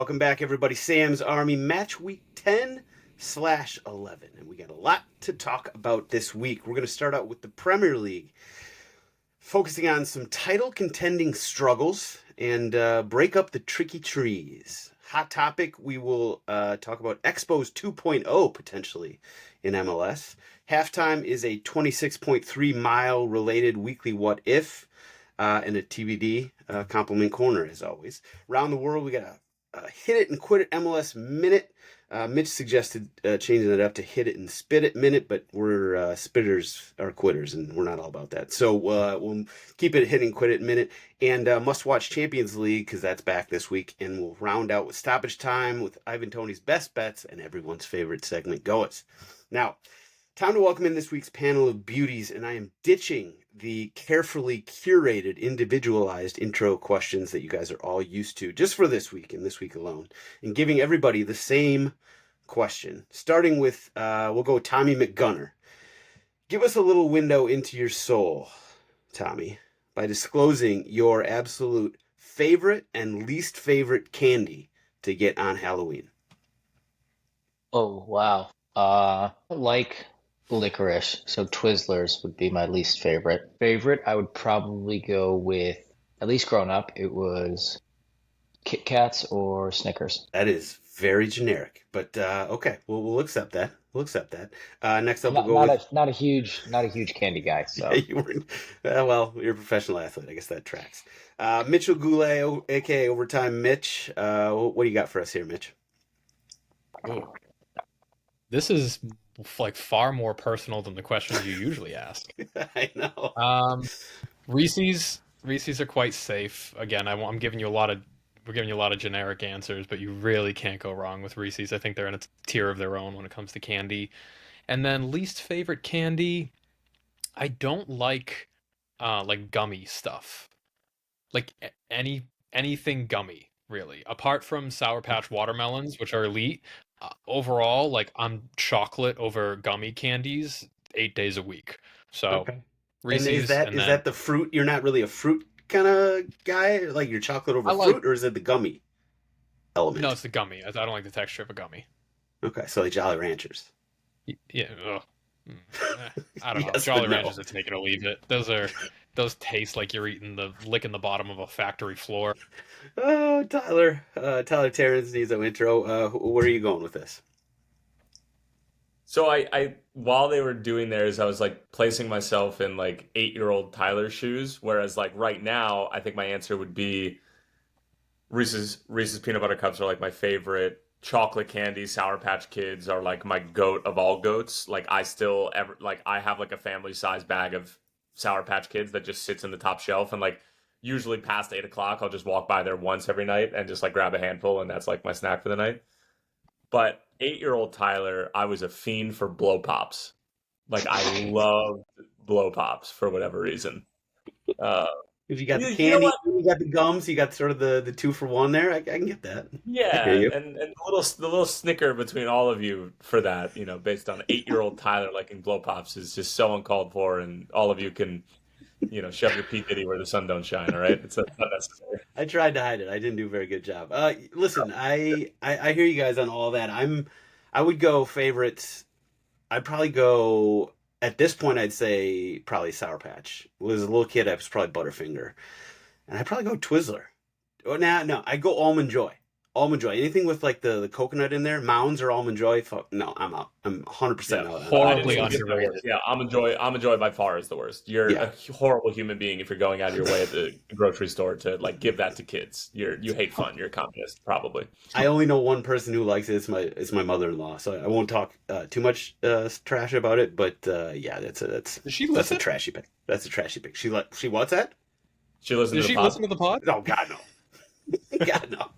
Welcome back, everybody. Sam's Army Match Week 10/11. And we got a lot to talk about this week. We're going to start out with the Premier League, focusing on some title contending struggles and break up the tricky trees. Hot topic, we will talk about Expos 2.0 potentially in MLS. Halftime is a 26.3 mile related weekly what if and a TBD compliment corner as always. Around the world, we got a hit it and quit it MLS minute. Mitch suggested changing that up to hit it and spit it minute, but we're spitters are quitters, and we're not all about that. So we'll keep it hit and quit it minute, and must-watch Champions League, because that's back this week, and we'll round out with stoppage time with Ivan Toney's best bets and everyone's favorite segment, GOAWs. Now, time to welcome in this week's panel of beauties, and I am ditching the carefully curated, individualized intro questions that you guys are all used to just for this week and this week alone, and giving everybody the same question. Starting with, we'll go Tommy McGunner. Give us a little window into your soul, Tommy, by disclosing your absolute favorite and least favorite candy to get on Halloween. Oh, wow. Like licorice, so Twizzlers would be my least favorite. Favorite, I would probably go with, at least growing up, it was Kit Kats or Snickers. That is very generic, but okay, we'll accept that. We'll accept that. Next up, we'll go with Not a huge candy guy, yeah, so you weren't. Well, you're a professional athlete. I guess that tracks. Mitchell Goulet, aka Overtime Mitch. What do you got for us here, Mitch? Ooh. This is like far more personal than the questions you usually ask. I know. Reese's are quite safe. Again, I'm giving you a lot of we're giving you a lot of generic answers, but you really can't go wrong with Reese's. I think they're in a tier of their own when it comes to candy. And then least favorite candy, I don't like gummy stuff. Like anything gummy, really. Apart from Sour Patch watermelons, which are elite, overall, like I'm chocolate over gummy candies 8 days a week. So Okay. And is Reese's, that and is then that the fruit? You're not really a fruit kind of guy, like your chocolate over I like fruit, or is it the gummy no, element? it's the gummy. I don't like the texture of a gummy. Okay, so like Jolly Ranchers. Yeah, ugh. I don't know. Yes, but Jolly no. Ranchers, it's take it or leave it. Those taste like you're licking the bottom of a factory floor. Oh, Tyler. Tyler Terrence needs an intro. Where are you going with this? So I while they were doing theirs, I was like placing myself in like 8-year-old Tyler's shoes. Whereas like right now, I think my answer would be Reese's peanut butter cups are like my favorite. Chocolate candy, Sour Patch Kids are like my goat of all goats. Like I still ever like I have like a family size bag of Sour Patch Kids that just sits in the top shelf, and like usually past 8 o'clock, I'll just walk by there once every night and just like grab a handful, and that's like my snack for the night. But 8-year-old Tyler, I was a fiend for blow pops. Like I loved blow pops for whatever reason. Uh, If you got the you know candy, what? you got the gums, you got sort of the two for one there. I can get that. I hear Yeah, you. and the little snicker between all of you for that, based on 8-year-old Tyler liking blow pops is just so uncalled for, and all of you can, shove your P Diddy where the sun don't shine. All right, it's not necessary. I tried to hide it. I didn't do a very good job. Listen, I hear you guys on all that. I would go favorites. I'd probably go at this point. I'd say probably Sour Patch. When I was a little kid, I was probably Butterfinger, and I'd probably go Twizzler. Oh, no, I go Almond Joy. Almond Joy. Anything with like the coconut in there, Mounds or Almond Joy. Fuck, no, I'm out. I'm 100% Yeah, out I on didn't Horribly even get Twizzlers. the worst. underrated. Yeah, Almond Joy by far is the worst. You're Yeah, a horrible human being if you're going out of your way at the grocery store to like give that to kids. You hate fun. You're a communist, probably. I only know one person who likes it. It's my mother-in-law. So I won't talk too much trash about it. But yeah, Does she that's a listen? trashy pick. That's a trashy pick. She what's that? She listened Does to the she pod. listen to the pod? Oh God, no. God, no.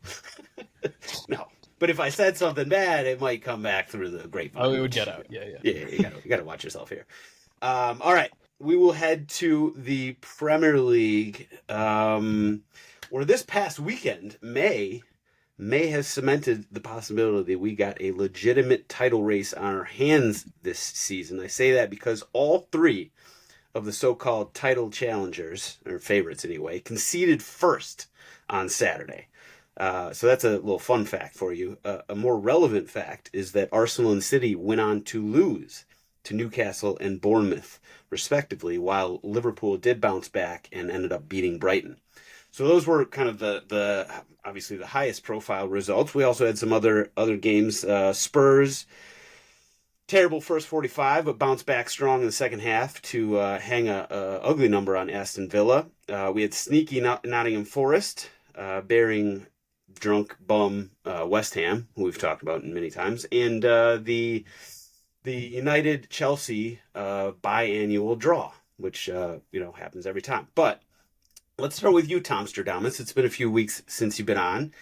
No. But if I said something bad, it might come back through the grapevine. Oh, it would get out. Yeah, yeah. Yeah, you gotta watch yourself here. All right, we will head to the Premier League, where this past weekend, May has cemented the possibility that we got a legitimate title race on our hands this season. I say that because all three of the so-called title challengers, or favorites anyway, conceded first on Saturday. So that's a little fun fact for you. A more relevant fact is that Arsenal and City went on to lose to Newcastle and Bournemouth, respectively, while Liverpool did bounce back and ended up beating Brighton. So those were kind of the obviously the highest profile results. We also had some other games. Spurs, terrible first 45, but bounced back strong in the second half to hang a ugly number on Aston Villa. We had sneaky Nottingham Forest bearing drunk bum West Ham, who we've talked about many times, and the United Chelsea biannual draw, which happens every time. But let's start with you, Tom Stradamus. It's been a few weeks since you've been on.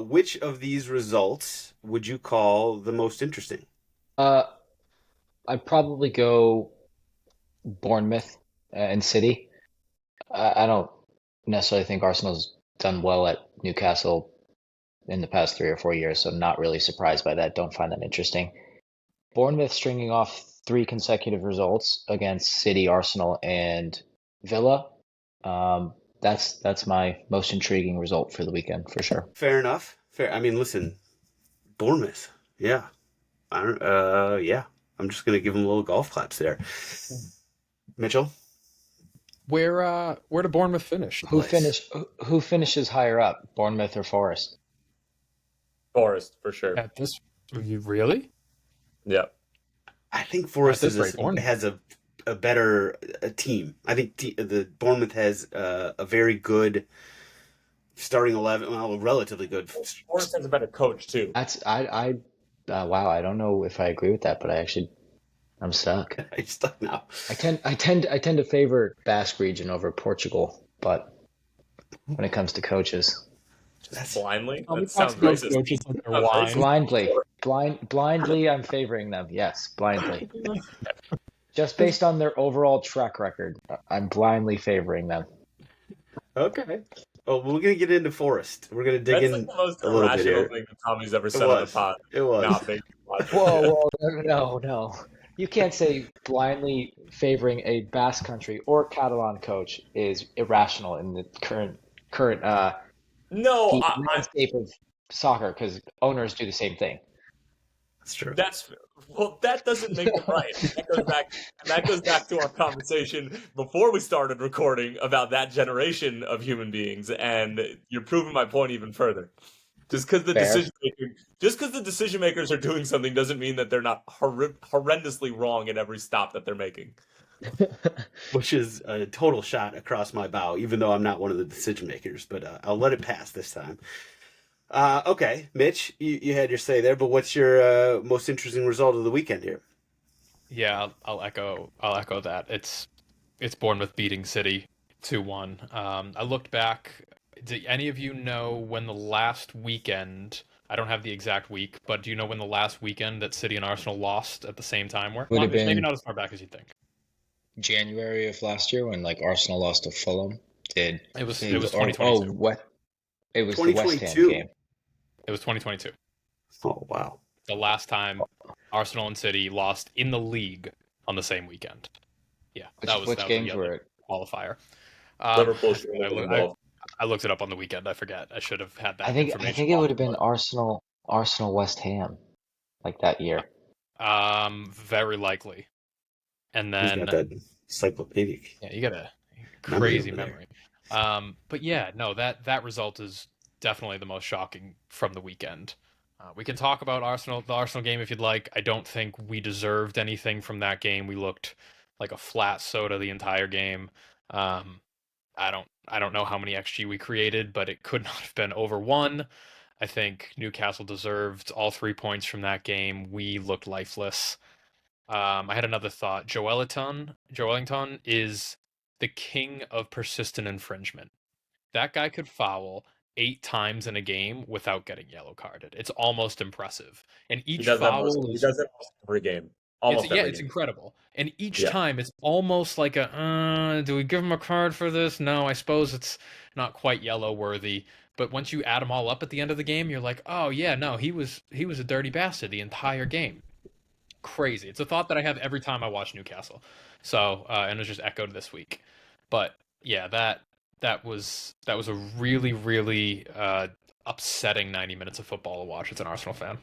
Which of these results would you call the most interesting? I'd probably go Bournemouth and City. I don't necessarily think Arsenal's done well at Newcastle in the past 3 or 4 years, so I'm not really surprised by that. Don't find that interesting. Bournemouth stringing off 3 consecutive results against City, Arsenal, and Villa. That's my most intriguing result for the weekend for sure. Fair enough. Fair. I mean, listen, Bournemouth. Yeah. Yeah. I'm just gonna give them little golf claps there. Mitchell. Where did Bournemouth finish? Who finishes higher up, Bournemouth or Forest? Forest for sure. At this, really? Yeah. I think Forest At this rate, Bournemouth. has a better team. I think the Bournemouth has a very good starting 11. Well, relatively good. Forest has a better coach too. Wow, I don't know if I agree with that, but I'm stuck. I'm stuck now. I tend to favor Basque region over Portugal, but when it comes to coaches, Just blindly? Oh, That sounds racist. coaches like their Sounds wine. racist. blindly, I'm favoring them. Yes, blindly. Just based on their overall track record, I'm blindly favoring them. Okay. Oh, we're gonna get into Forest. We're gonna dig That's in like the most a little bit irrational here. thing that Tommy's ever It said on the was. pod. It was. Not making watch. Whoa, no. You can't say blindly favoring a Basque country or Catalan coach is irrational in the current No, the landscape of soccer because owners do the same thing. That's true. that doesn't make it right. That goes back to our conversation before we started recording about that generation of human beings, and you're proving my point even further. Just because the Fair. decision makers are doing something doesn't mean that they're not horrendously wrong at every stop that they're making. Which is a total shot across my bow, even though I'm not one of the decision makers. But I'll let it pass this time. Okay, Mitch, you had your say there, but what's your most interesting result of the weekend here? Yeah, I'll echo that. It's Bournemouth beating City 2-1. I looked back. Do any of you know when the last weekend? I don't have the exact week, but do you know when the last weekend that City and Arsenal lost at the same time were? Would have Maybe been not as far back as you think. January of last year when Arsenal lost to Fulham. It was or 2022. what? It was the West Ham 2022. game. It was 2022. Oh, wow. The last time Arsenal and City lost in the league on the same weekend. Yeah, that was games the were other it? qualifier. Liverpool should have been involved. I looked it up on the weekend. I forget. I should have had that I think information. it would have been Arsenal West Ham like that year. Very likely. And He's then got that encyclopedic. yeah, you got a crazy Memory memory. But yeah, no, that result is definitely the most shocking from the weekend. We can talk about the Arsenal game if you'd like. I don't think we deserved anything from that game. We looked like a flat soda the entire game. I don't know how many XG we created, but it could not have been over 1. I think Newcastle deserved all 3 points from that game. We looked lifeless. I had another thought. Joelinton is the king of persistent infringement. That guy could foul 8 times in a game without getting yellow carded. It's almost impressive. And He each does that foul he is does it almost every game. Almost every it's game. incredible. And each Yeah. time it's almost like do we give him a card for this? No, I suppose it's not quite yellow worthy. But once you add them all up at the end of the game, you're like, oh yeah, no, he was a dirty bastard the entire game. Crazy. It's a thought that I have every time I watch Newcastle. So and it's just echoed this week. But yeah, that was a really, really upsetting 90 minutes of football to watch as an Arsenal fan.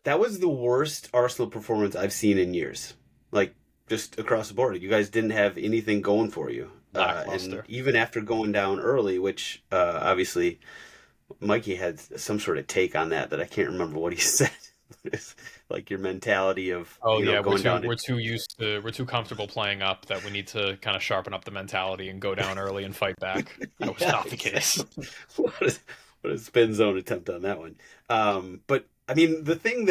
That was the worst Arsenal performance I've seen in years. Like, just across the board. You guys didn't have anything going for you. Lackluster. And even after going down early, which obviously Mikey had some sort of take on that I can't remember what he said. It's like your mentality of going down. We're too comfortable playing up that we need to kind of sharpen up the mentality and go down early and fight back. That was not the case. What a spin zone attempt on that one. But I mean, the thing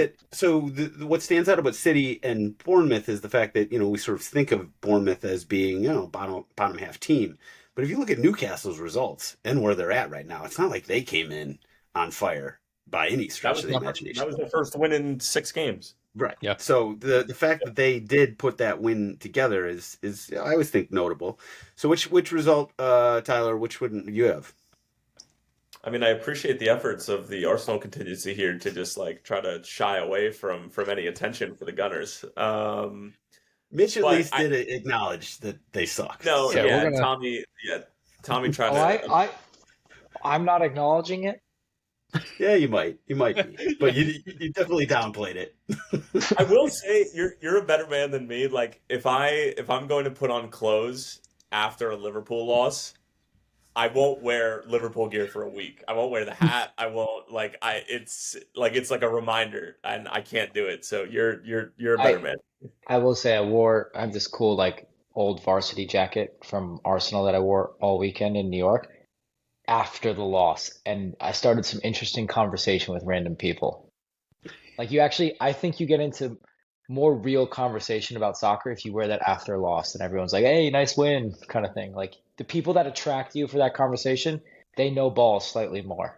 what stands out about City and Bournemouth is the fact that we sort of think of Bournemouth as being bottom half team. But if you look at Newcastle's results and where they're at right now, it's not like they came in on fire by any stretch of the imagination. That was their first win in 6 games. Right. Yeah. So the fact that they did put that win together is I always think notable. So which result, Tyler? Which wouldn't you have? I mean, I appreciate the efforts of the Arsenal contingency here to just try to shy away from any attention for the Gunners. Mitch at least did acknowledge that they suck. No, Yeah, yeah, we're gonna- Tommy tried to. I'm not acknowledging it. Yeah, you might be, but you definitely downplayed it. I will say you're a better man than me. Like if I'm going to put on clothes after a Liverpool loss, I won't wear Liverpool gear for a week. I won't wear the hat. I won't it's like a reminder, and I can't do it. So you're a better man. I will say I have this cool old varsity jacket from Arsenal that I wore all weekend in New York after the loss, and I started some interesting conversation with random people. I think you get into more real conversation about soccer if you wear that after a loss, and everyone's like, "Hey, nice win," kind of thing. Like the people that attract you for that conversation, they know ball slightly more.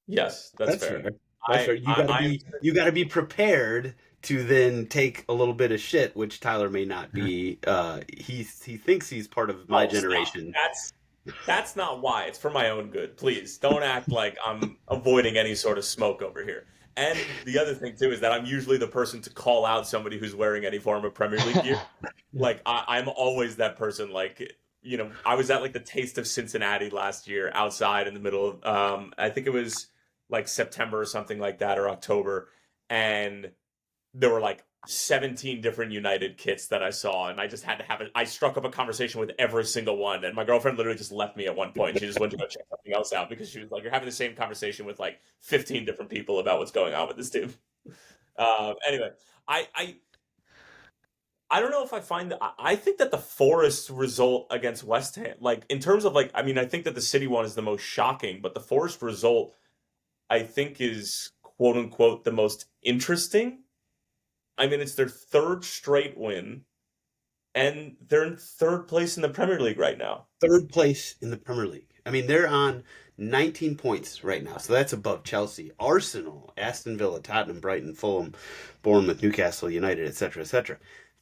Yes, that's fair. That's fair. You gotta be prepared to then take a little bit of shit, which Tyler may not be. He thinks he's part of my generation. That's not why. It's for my own good. Please don't act like I'm avoiding any sort of smoke over here. And the other thing too is that I'm usually the person to call out somebody who's wearing any form of Premier League gear. I'm always that person. I was at the Taste of Cincinnati last year outside in the middle of I think it was September or something like that, or October, and there were 17 different United kits that I saw, and I just had to I struck up a conversation with every single one, and my girlfriend literally just left me at one point. She just went to go check something else out because she was like, you're having the same conversation with 15 different people about what's going on with this team. Anyway, I don't know if I think that the Forest result against West Ham, in terms of I think that the City one is the most shocking, but the Forest result I think is quote unquote the most interesting. It's their 3rd straight win, and they're in 3rd place in the Premier League right now. 3rd place in the Premier League. They're on 19 points right now, so that's above Chelsea, Arsenal, Aston Villa, Tottenham, Brighton, Fulham, Bournemouth, Newcastle United, etc., etc.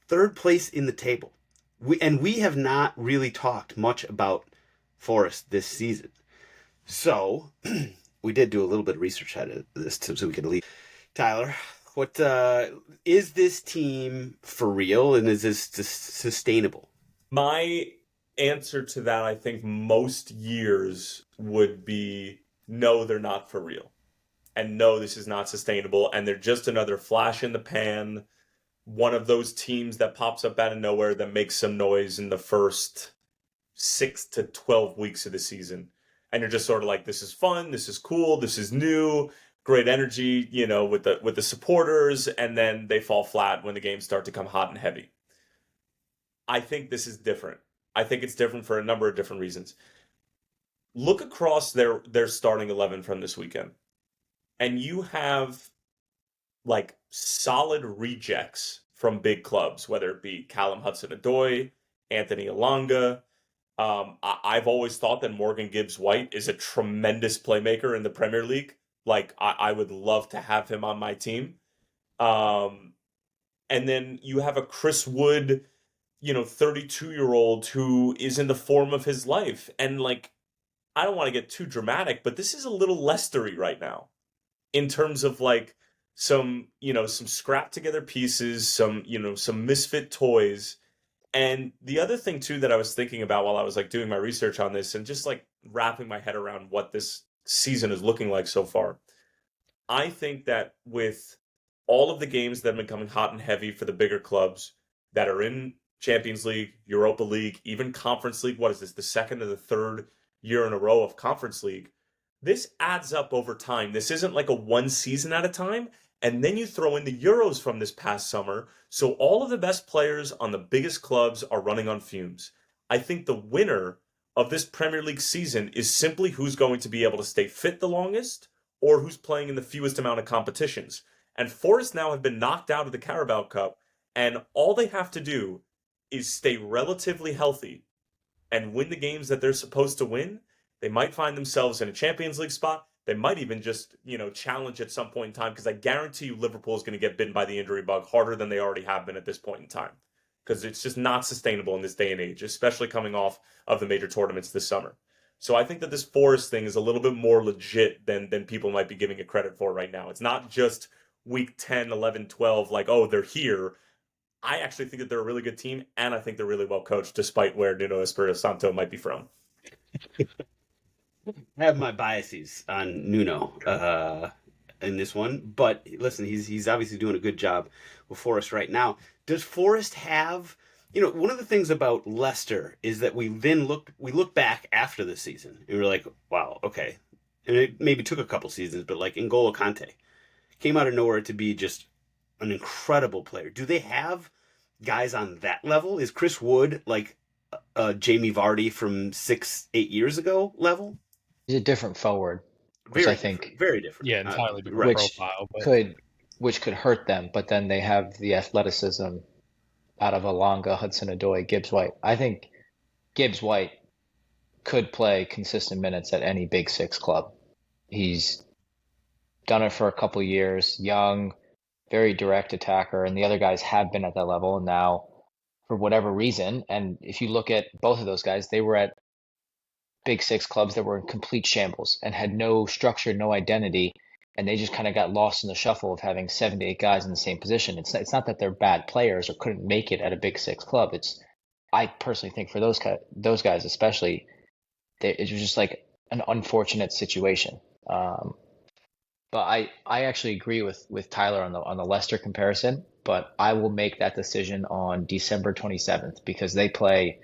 3rd place in the table. We have not really talked much about Forest this season. So we did do a little bit of research out of this so we could leave. Tyler, what is this team for real, and is this sustainable? My answer to that, I think most years would be no, they're not for real. And no, this is not sustainable, and they're just another flash in the pan, one of those teams that pops up out of nowhere that makes some noise in the first 6 to 12 weeks of the season. And you're just sort of this is fun, this is cool, this is new, great energy, with the supporters, and then they fall flat when the games start to come hot and heavy. I think this is different. I think it's different for a number of different reasons. Look across their starting 11 from this weekend, and you have solid rejects from big clubs, whether it be Callum Hudson-Odoi, Anthony Elanga. I've always thought that Morgan Gibbs-White is a tremendous playmaker in the Premier League. I would love to have him on my team. And then you have a Chris Wood, 32-year-old who is in the form of his life. And I don't want to get too dramatic, but this is a little Leicester-y right now in terms of some scrap together pieces, some misfit toys. And the other thing too that I was thinking about while I was doing my research on this and just wrapping my head around what this season is looking like so far. I think that with all of the games that have been coming hot and heavy for the bigger clubs that are in Champions League, Europa League, even Conference League, what is this, the second or the third year in a row of Conference League? This adds up over time. This isn't like a one season at a time. And then you throw in the Euros from this past summer. So all of the best players on the biggest clubs are running on fumes. I think the winner of this Premier League season is simply who's going to be able to stay fit the longest or who's playing in the fewest amount of competitions. And Forest now have been knocked out of the Carabao Cup, and all they have to do is stay relatively healthy and win the games that they're supposed to win. They might find themselves in a Champions League spot. They might even just, challenge at some point in time, because I guarantee you Liverpool is going to get bitten by the injury bug harder than they already have been at this point in time, because it's just not sustainable in this day and age, especially coming off of the major tournaments this summer. So I think that this Forest thing is a little bit more legit than people might be giving it credit for right now. It's not just week 10, 11, 12, like, oh, they're here. I actually think that they're a really good team, and I think they're really well coached, despite where Nuno Espirito Santo might be from. I have my biases on Nuno in this one, but listen, he's obviously doing a good job with Forest right now. Does Forest have, one of the things about Leicester is that we look back after the season and we're like, wow, okay, and it maybe took a couple seasons, but like N'Golo Kante came out of nowhere to be just an incredible player. Do they have guys on that level? Is Chris Wood like Jamie Vardy from 6-8 years ago level? He's a different forward, which I think very different. Yeah, entirely different profile. But which could hurt them, but then they have the athleticism out of Alanga, Hudson-Odoi, Gibbs-White. I think Gibbs-White could play consistent minutes at any Big Six club. He's done it for a couple years, young, very direct attacker, and the other guys have been at that level, and now, for whatever reason, and if you look at both of those guys, they were at Big Six clubs that were in complete shambles and had no structure, no identity, and they just kind of got lost in the shuffle of having 7 to 8 guys in the same position. It's not that they're bad players or couldn't make it at a Big Six club. I personally think for those guys especially, it was just like an unfortunate situation. But I actually agree with Tyler on the Leicester comparison, but I will make that decision on December 27th because they play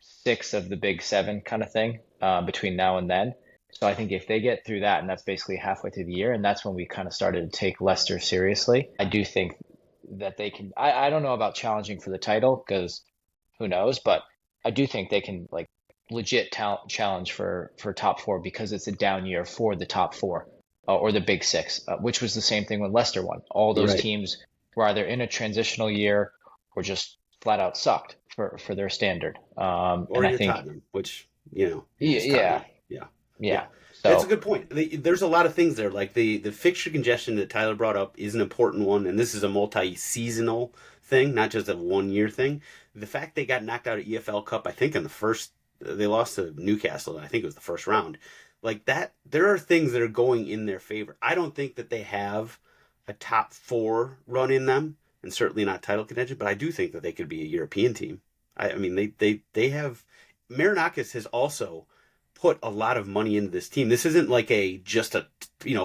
6 of the Big 7 kind of thing between now and then. So I think if they get through that, and that's basically halfway through the year, and that's when we kind of started to take Leicester seriously, I do think that they can. I don't know about challenging for the title because who knows, but I do think they can like legit challenge for top 4 because it's a down year for the top 4 or the Big 6, which was the same thing when Leicester won. All those teams were either in a transitional year or just flat out sucked for their standard. Or and I think Tottenham, which yeah. So That's a good point. There's a lot of things there. Like the fixture congestion that Tyler brought up is an important one, and this is a multi-seasonal thing, not just a one-year thing. The fact they got knocked out of EFL Cup, I think they lost to Newcastle, and I think it was the first round. Like that, there are things that are going in their favor. I don't think that they have a top 4 run in them, and certainly not title contention, but I do think that they could be a European team. I mean, they have. Marinakis has also put a lot of money into this team. This isn't like just a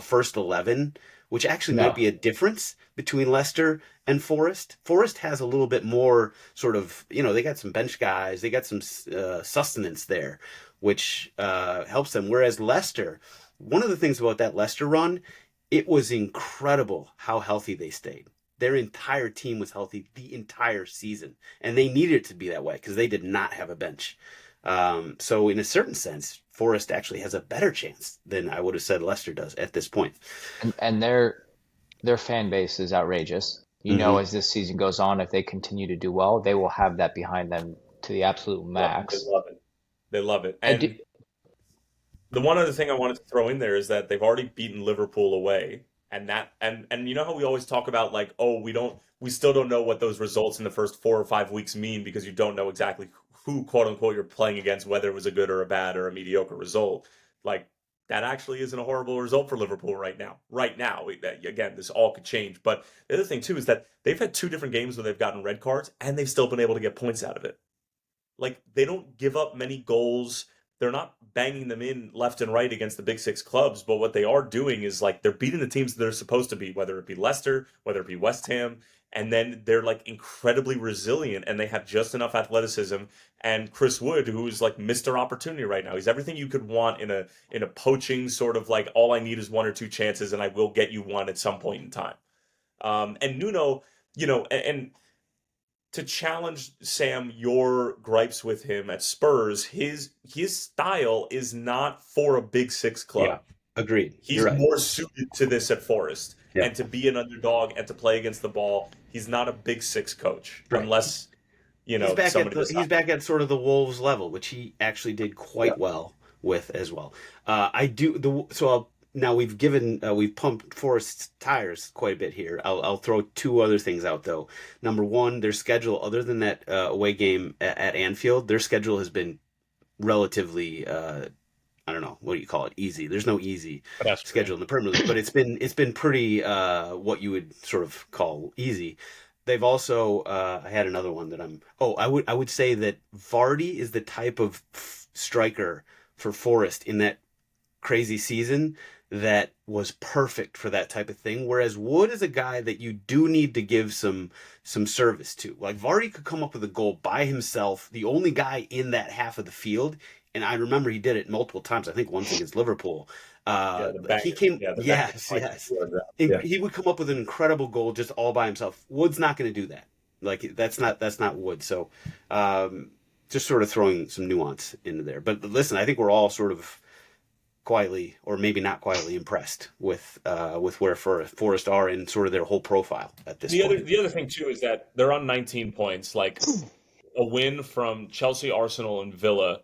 first 11, which actually might be a difference between Leicester and Forest. Forest has a little bit more sort of, they got some bench guys, they got some sustenance there, which helps them. Whereas Leicester, one of the things about that Leicester run, it was incredible how healthy they stayed. Their entire team was healthy the entire season, and they needed it to be that way because they did not have a bench. So in a certain sense, Forest actually has a better chance than I would have said Leicester does at this point. And their fan base is outrageous. As this season goes on, if they continue to do well, they will have that behind them to the absolute max. They love it. And the one other thing I wanted to throw in there is that they've already beaten Liverpool away. And you know how we always talk about like, oh, we still don't know what those results in the first 4 or 5 weeks mean because you don't know exactly who, quote unquote, you're playing against, whether it was a good or a bad or a mediocre result. Like that actually isn't a horrible result for Liverpool right now. Again, this all could change. But the other thing too is that they've had 2 different games where they've gotten red cards and they've still been able to get points out of it. Like they don't give up many goals. they're not banging them in left and right against the big six clubs, but what they are doing is like they're beating the teams that they're supposed to beat, whether it be Leicester, whether it be West Ham, and then they're like incredibly resilient and they have just enough athleticism. And Chris Wood, who's like Mr. Opportunity right now, he's everything you could want in a poaching sort of like all I need is one or two chances and I will get you one at some point in time. And Nuno, and to challenge Sam, your gripes with him at Spurs, his style is not for a big six club. Yeah, agreed. He's You're right. more suited to this at Forest. Yeah. And to be an underdog and to play against the ball, he's not a big six coach. Right. Unless, he's back at sort of the Wolves level, which he actually did quite well with as well. Now we've pumped Forest's tires quite a bit here. I'll throw two other things out though. Number one, their schedule, other than that away game at Anfield, their schedule has been relatively I don't know, what do you call it? Easy. There's no easy schedule in the Premier League, but it's been pretty what you would sort of call easy. They've also I had another one that I would say that Vardy is the type of striker for Forest in that crazy season that was perfect for that type of thing. Whereas Wood is a guy that you do need to give some service to. Like Vardy could come up with a goal by himself, the only guy in that half of the field. And I remember he did it multiple times. I think once against Liverpool. He came. Yes. He would come up with an incredible goal just all by himself. Wood's not going to do that. Like that's not Wood. So just sort of throwing some nuance into there. But listen, I think we're all sort of quietly, or maybe not quietly, impressed with where Forest are and sort of their whole profile at this point. The other thing too is that they're on 19 points. Like a win from Chelsea, Arsenal, and Villa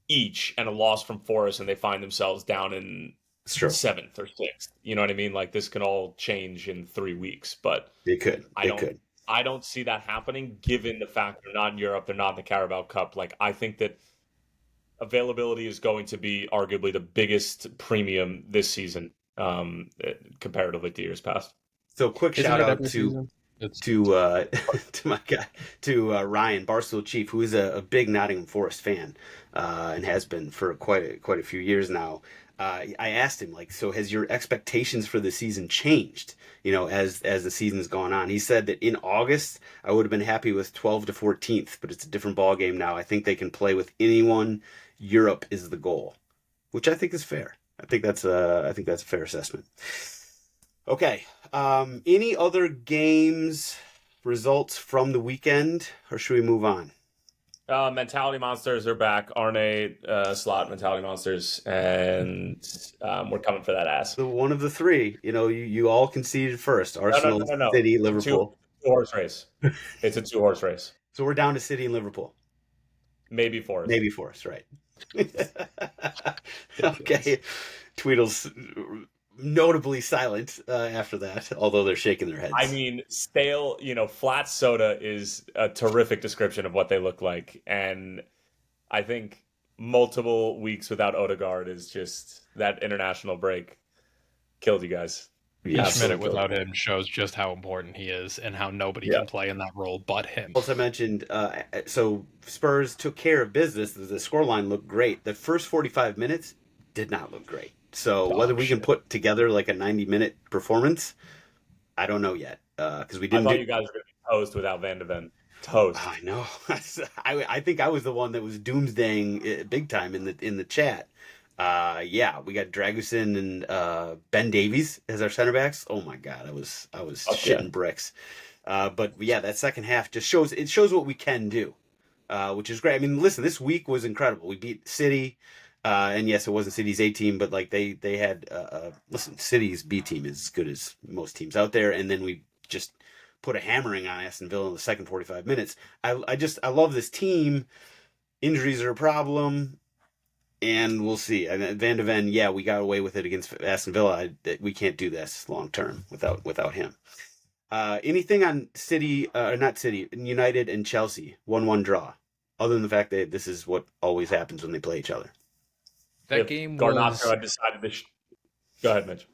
each, and a loss from Forest, and they find themselves down in 7th or 6th. You know what I mean? Like this can all change in 3 weeks, but they could. I don't see that happening given the fact they're not in Europe, they're not in the Carabao Cup. Like I think that availability is going to be arguably the biggest premium this season, comparatively to years past. So quick shout out to my guy, Ryan, Barstool Chief, who is a big Nottingham Forest fan, and has been for quite a few years now. I asked him, like, so has your expectations for the season changed, as the season's gone on? He said that in August, I would have been happy with 12 to 14th, but it's a different ball game now. I think they can play with anyone. Europe is the goal, which I think is fair. I think that's a fair assessment. Okay. Any other games, results from the weekend, or should we move on? Mentality Monsters are back. Arne slot Mentality Monsters, and we're coming for that ass. So one of the three, you all conceded first. Arsenal, no. City, Liverpool. Two-horse race. It's a two-horse race. So we're down to City and Liverpool. Maybe Forest, right. Okay. Tweedle's notably silent after that, although they're shaking their heads. I mean, stale, flat soda is a terrific description of what they look like. And I think multiple weeks without Odegaard is just that international break killed you guys. Each minute without him shows just how important he is and how nobody can play in that role but him. Also mentioned, so Spurs took care of business. The scoreline looked great. The first 45 minutes did not look great. So whether we can put together like a 90-minute performance, I don't know yet. Because we didn't. I thought you guys were going to be toast without Van de Ven. Toast. I know. I think I was the one that was doomsdaying big time in the chat. We got Dragusin and Ben Davies as our center backs. Oh my god, I was shitting bricks. But yeah, that second half just shows what we can do, which is great. I mean, listen, this week was incredible. We beat City, and yes, it wasn't City's A team, but like they had listen, City's B team is as good as most teams out there, and then we just put a hammering on Aston Villa in the second 45 minutes. I love this team. Injuries are a problem. And we'll see. And Van de Ven, we got away with it against Aston Villa. We can't do this long term without him. Anything on United and Chelsea 1-1 draw, other than the fact that this is what always happens when they play each other. That game Garnacho had decided to. Go ahead, Mitch.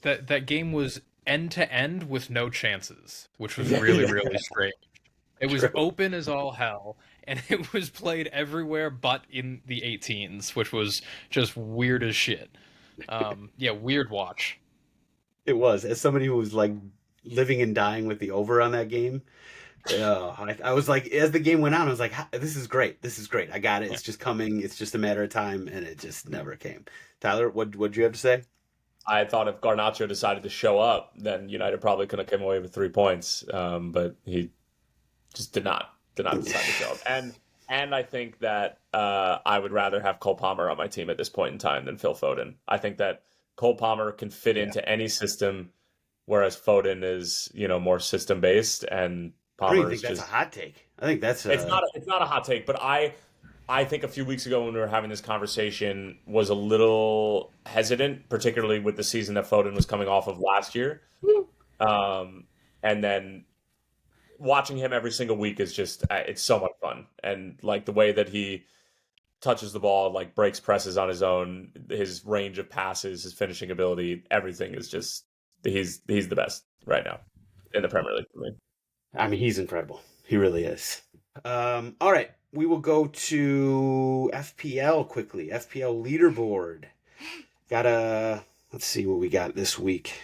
That game was end to end with no chances, which was really really strange. It was True. open as all hell, and it was played everywhere but in the 18s, which was just weird as shit. Yeah, weird watch. It was. As somebody who was like living and dying with the over on that game, I was like, as the game went on, I was like, this is great. This is great. I got it. Yeah. It's just coming. It's just a matter of time, and it just never came. Tyler, what'd you have to say? I thought if Garnacho decided to show up, then United probably could have come away with 3 points. But he just did not decide to show up. And I think that I would rather have Cole Palmer on my team at this point in time than Phil Foden. I think that Cole Palmer can fit into any system, whereas Foden is more system based, and I don't even Palmer think is that's just. a hot take. I think that's It's not a hot take, but I think a few weeks ago when we were having this conversation was a little hesitant, particularly with the season that Foden was coming off of last year. And then watching him every single week is just it's so much fun. And like the way that he touches the ball, like breaks presses on his own, his range of passes, his finishing ability, everything is just he's the best right now in the Premier League for me. I mean, he's incredible. He really is. All right, we will go to FPL quickly. FPL leaderboard. Let's see what we got this week.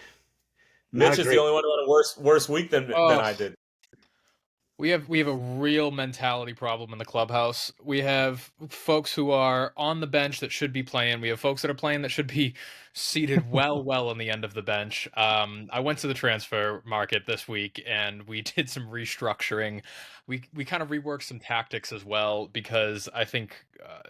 Not Mitch a is great- the only one who had a worse week than I did. We have a real mentality problem in the clubhouse. We have folks who are on the bench that should be playing. We have folks that are playing that should be seated well on the end of the bench. I went to the transfer market this week and we did some restructuring. We kind of reworked some tactics as well because I think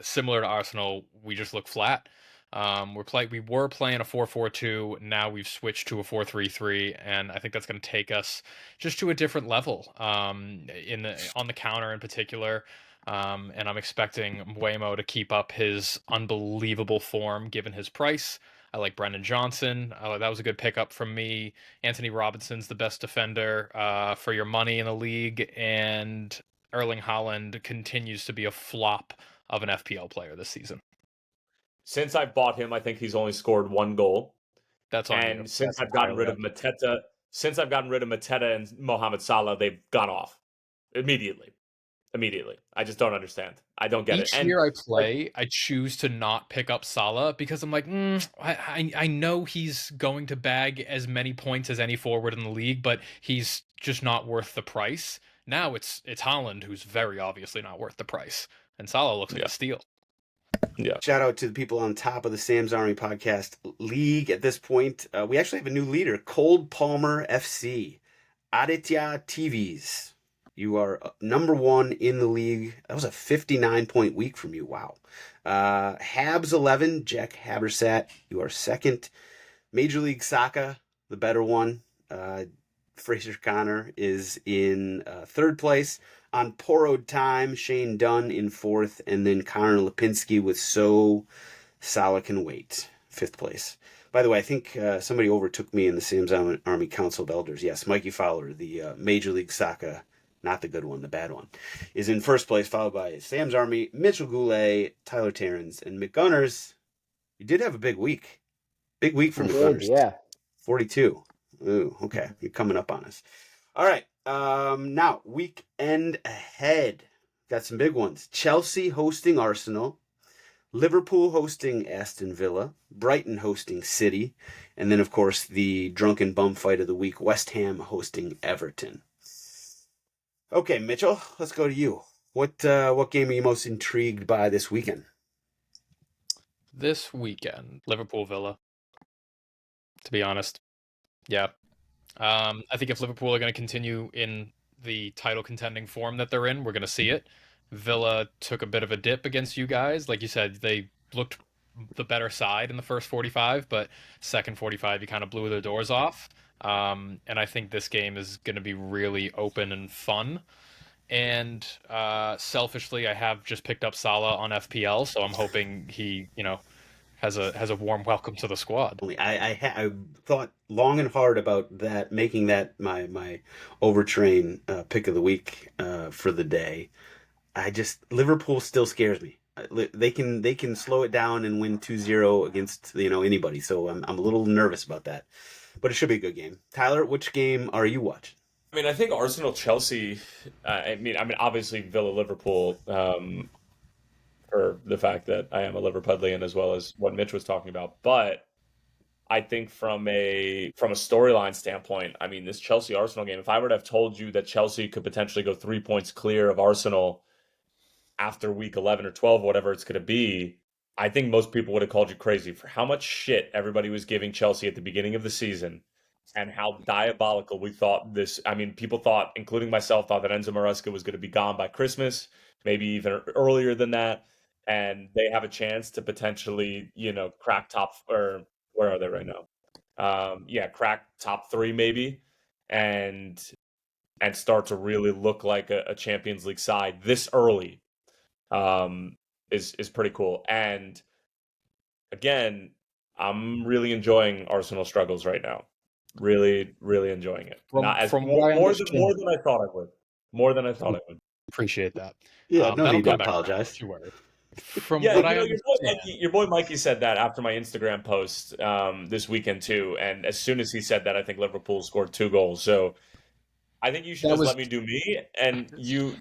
similar to Arsenal, we just look flat. We were playing a 4-4-2. Now we've switched to a 4-3-3, and I think that's going to take us just to a different level. On the counter in particular, and I'm expecting Mbeumo to keep up his unbelievable form given his price. I like Brendan Johnson. That was a good pickup from me. Anthony Robinson's the best defender for your money in the league, and Erling Haaland continues to be a flop of an FPL player this season. Since I've bought him, I think he's only scored 1 goal. That's on you. And since That's I've gotten rid entirely of Mateta and Mohamed Salah, they've gone off immediately. I just don't understand. I don't get Each it. year I play, I choose to not pick up Salah because I'm like, I know he's going to bag as many points as any forward in the league, but he's just not worth the price. Now it's Haaland who's very obviously not worth the price, and Salah looks like a steal. Yeah. Shout out to the people on top of the Sam's Army podcast league at this point. We actually have a new leader, Cold Palmer FC. Aditya TVs. You are number 1 in the league. That was a 59-point week from you. Wow. Habs 11, Jack Habersat. You are second. Major League Soccer, the better one. Fraser Connor is in third place. On Porrowed Time, Shane Dunn in fourth, and then Connor Lipinski with So Salah Can Wait, fifth place. By the way, I think somebody overtook me in the Sam's Army Council of Elders. Yes, Mikey Fowler, the Major League Soccer, not the good one, the bad one, is in first place, followed by Sam's Army, Mitchell Goulet, Tyler Terrens, and McGunners. You did have a big week. Big week for McGunners. Yeah. 42. Ooh, okay. You're coming up on us. All right. Now, weekend ahead. Got some big ones. Chelsea hosting Arsenal. Liverpool hosting Aston Villa. Brighton hosting City. And then, of course, the drunken bum fight of the week. West Ham hosting Everton. Okay, Mitchell, let's go to you. What game are you most intrigued by this weekend? This weekend, Liverpool Villa. To be honest, yeah. I think if Liverpool are going to continue in the title contending form that they're in, we're going to see it. Villa took a bit of a dip against you guys. Like you said, they looked the better side in the first 45, but second 45, you kind of blew their doors off. And I think this game is going to be really open and fun. And selfishly, I have just picked up Salah on FPL, so I'm hoping he, has a warm welcome to the squad. I thought long and hard about that, making that my overtrain pick of the week for the day. Liverpool still scares me. They can slow it down and win 2-0 against anybody. So I'm a little nervous about that, but it should be a good game. Tyler, which game are you watching? I mean, I think Arsenal, Chelsea. Obviously Villa, Liverpool. For the fact that I am a Liverpudlian as well as what Mitch was talking about, but I think from a storyline standpoint, I mean, this Chelsea Arsenal game. If I were to have told you that Chelsea could potentially go 3 points clear of Arsenal after week 11 or 12, whatever it's going to be, I think most people would have called you crazy for how much shit everybody was giving Chelsea at the beginning of the season and how diabolical we thought this. I mean, people thought, including myself, thought that Enzo Maresca was going to be gone by Christmas, maybe even earlier than that. And they have a chance to potentially, crack top, or where are they right now? Crack top three maybe, and start to really look like a Champions League side this early. Is pretty cool. And again, I'm really enjoying Arsenal struggles right now. Really, really enjoying it. From what I understand, more than I thought I would. More than I thought I would. appreciate that. Yeah, no that'll need to come back around, apologize. don't you worry. From Yeah, what I your understand, boy Mikey said that after my Instagram post this weekend too. And as soon as he said that, I think Liverpool scored 2 goals. So I think you should let me do me, and you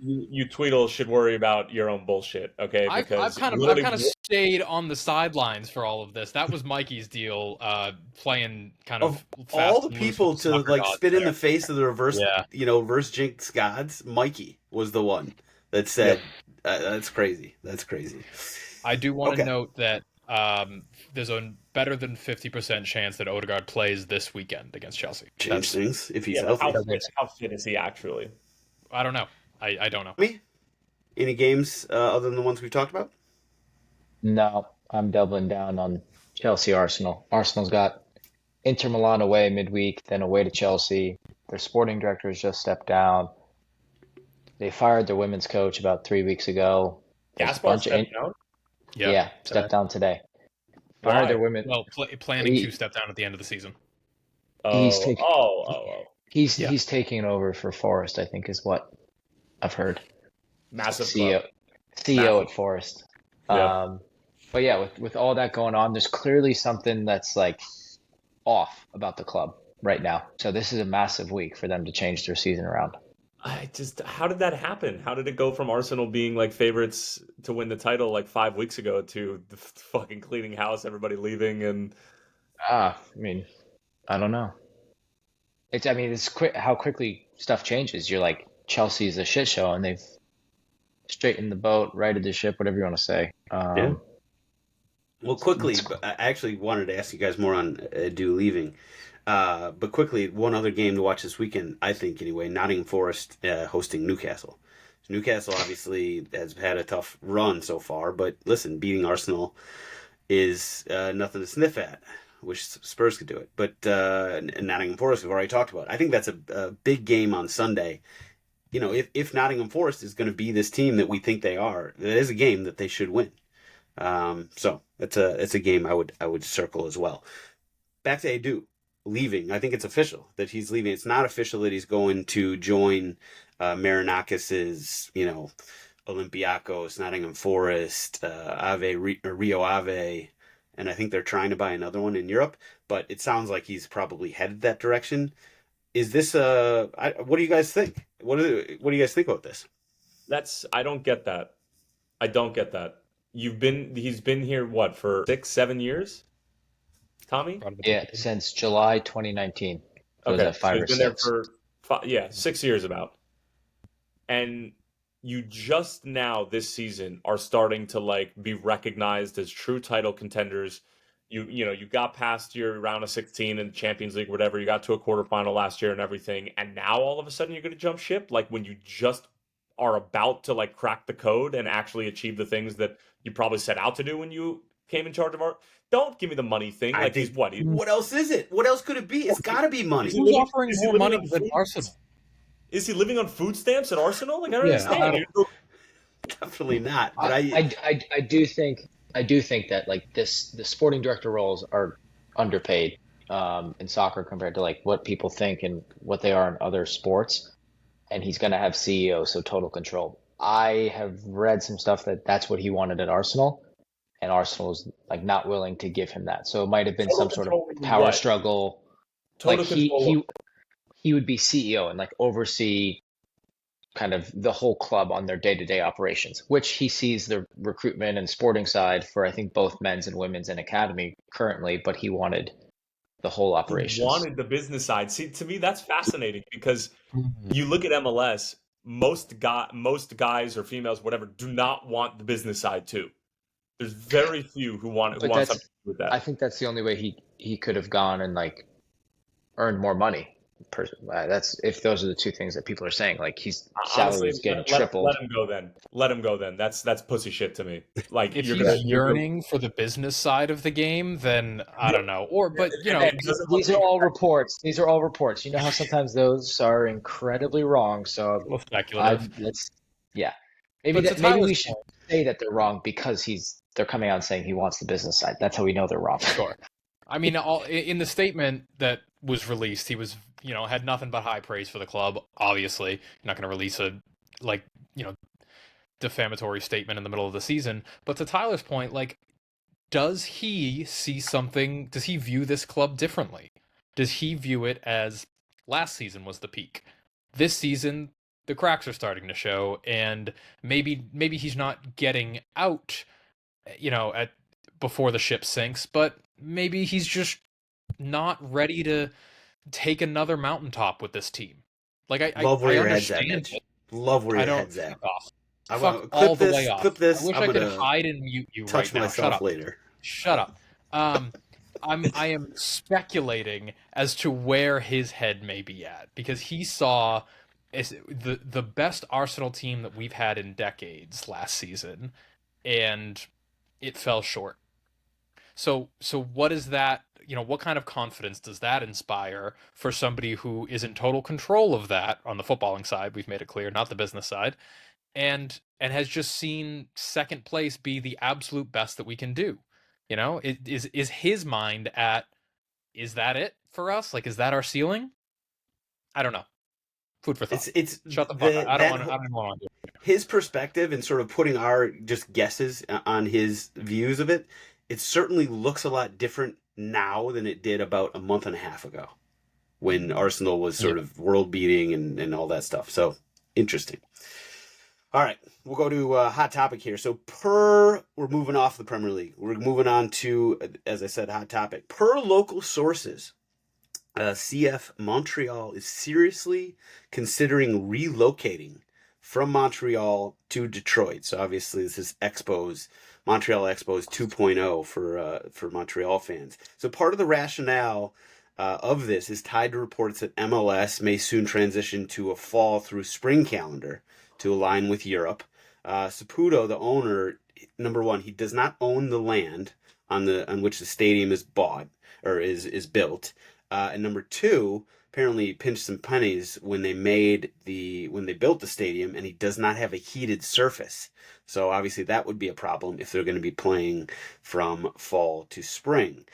Tweedle should worry about your own bullshit, okay? I've Because kind of stayed on the sidelines for all of this. That was Mikey's deal, playing kind of fast all the and loose people with the to soccer like gods spit in there. the face of the reverse, Yeah. reverse jinx gods. Mikey was the one that said, "That's crazy. That's crazy." I do want to Okay. note that there's a better than 50% chance that Odegaard plays this weekend against Chelsea. Change things if he's Yeah, but healthy. how fit is he actually? I don't know. I don't know. Me? Any games other than the ones we've talked about? No, I'm doubling down on Chelsea Arsenal. Arsenal's got Inter Milan away midweek, then away to Chelsea. Their sporting director has just stepped down. They fired their women's coach about 3 weeks ago. There's a Gaspar bunch of stepped down? yeah, stepped down today. Why? Fired their women. Well, planning to step down at the end of the season. He's Oh, taking oh. he's taking over for Forest, I think, is what I've heard. Massive CEO club. CEO at Forest. Yeah. But yeah, with all that going on, there's clearly something that's like off about the club right now. So this is a massive week for them to change their season around. How did that happen? How did it go from Arsenal being like favorites to win the title like 5 weeks ago to the fucking cleaning house, everybody leaving, and I mean, I don't know. It's quick how quickly stuff changes. You're like, Chelsea's a shit show, and they've straightened the boat, righted the ship, whatever you want to say. Yeah. Well, quickly, I actually wanted to ask you guys more on Edu leaving. But quickly, one other game to watch this weekend, I think anyway, Nottingham Forest hosting Newcastle. Newcastle obviously has had a tough run so far, but listen, beating Arsenal is nothing to sniff at. Wish Spurs could do it. But Nottingham Forest, we've already talked about. I think that's a big game on Sunday. If Nottingham Forest is going to be this team that we think they are, that is a game that they should win. So it's a game I would circle as well. Back to Edu leaving. I think it's official that he's leaving. It's not official that he's going to join Marinakis's, Olympiacos, Nottingham Forest, Rio Ave, and I think they're trying to buy another one in Europe. But it sounds like he's probably headed that direction. Is this what do you guys think? What do you guys think about this? I don't get that. I don't get that. He's been here what, for 6-7 years? Tommy? Yeah, since July 2019. So Okay, that 5 so or he's been there 6. for 6 years about. And you just now this season are starting to like be recognized as true title contenders. You got past your round of 16 in the Champions League, whatever. You got to a quarterfinal last year and everything, and now all of a sudden you're going to jump ship. Like when you just are about to like crack the code and actually achieve the things that you probably set out to do when you came in charge of our. Don't give me the money thing. Like he's what? What else is it? What else could it be? It's got to be money. Who's offering more money than Arsenal? Is he living on food stamps at Arsenal? Like I don't Yeah, understand. Definitely not. But I do think that like the sporting director roles are underpaid in soccer compared to like what people think and what they are in other sports. And he's going to have CEO, so total control. I have read some stuff that's what he wanted at Arsenal, and Arsenal is like not willing to give him that. So it might have been Total some sort of control in power what? struggle. Total Like control. he would be CEO and like oversee kind of the whole club on their day-to-day operations, which he sees the recruitment and sporting side for, I think, both men's and women's and academy currently, but he wanted the whole He operations. wanted the business side. See, to me, that's fascinating because you look at MLS, most guys or females, whatever, do not want the business side too. There's very few who want something to do with that. I think that's the only way he could have gone and like earned more money. That's if those are the two things that people are saying. Like his salary is getting tripled. Let him go then. Let him go then. That's pussy shit to me. Like if he's yearning for the business side of the game, then I don't know. But you know, these are all reports. These are all reports. You know how sometimes those are incredibly wrong. So speculative. Maybe we should say that they're wrong because they're coming out and saying he wants the business side. That's how we know they're wrong. Sure. I mean, in the statement that was released, he was, had nothing but high praise for the club. Obviously, you're not going to release a defamatory statement in the middle of the season. But to Tyler's point, does he see something? Does he view this club differently? Does he view it as last season was the peak? This season, the cracks are starting to show, and maybe he's not getting out, before the ship sinks, but maybe he's just not ready to take another mountaintop with this team. I love where I your head's at, understand Mitch. it. Love where I your don't head's at. Fuck all the way off. Clip this. I wish I could hide and mute you right now. Shut up later. Shut up. I am speculating as to where his head may be at, because he saw the best Arsenal team that we've had in decades last season, and it fell short. So what is that? What kind of confidence does that inspire for somebody who is in total control of that on the footballing side? We've made it clear, not the business side, and has just seen second place be the absolute best that we can do. Is his mind at, is that it for us? Is that our ceiling? I don't know. Food for thought. It's shut the fuck up. I don't want to do it. His perspective and sort of putting our just guesses on his views of it. It certainly looks a lot different now than it did about a month and a half ago, when Arsenal was sort of world beating and all that stuff. So interesting. All right, we'll go to a hot topic here. So we're moving off the Premier League. We're moving on to, as I said, hot topic. Per local sources, CF Montreal is seriously considering relocating from Montreal to Detroit. So obviously this is Montreal Expos 2.0 for Montreal fans. So part of the rationale of this is tied to reports that MLS may soon transition to a fall through spring calendar to align with Europe. Saputo, the owner, number one, he does not own the land on which the stadium is bought or is built. And number two, apparently pinched some pennies when they built the stadium, and he does not have a heated surface. So obviously that would be a problem if they're going to be playing from fall to spring.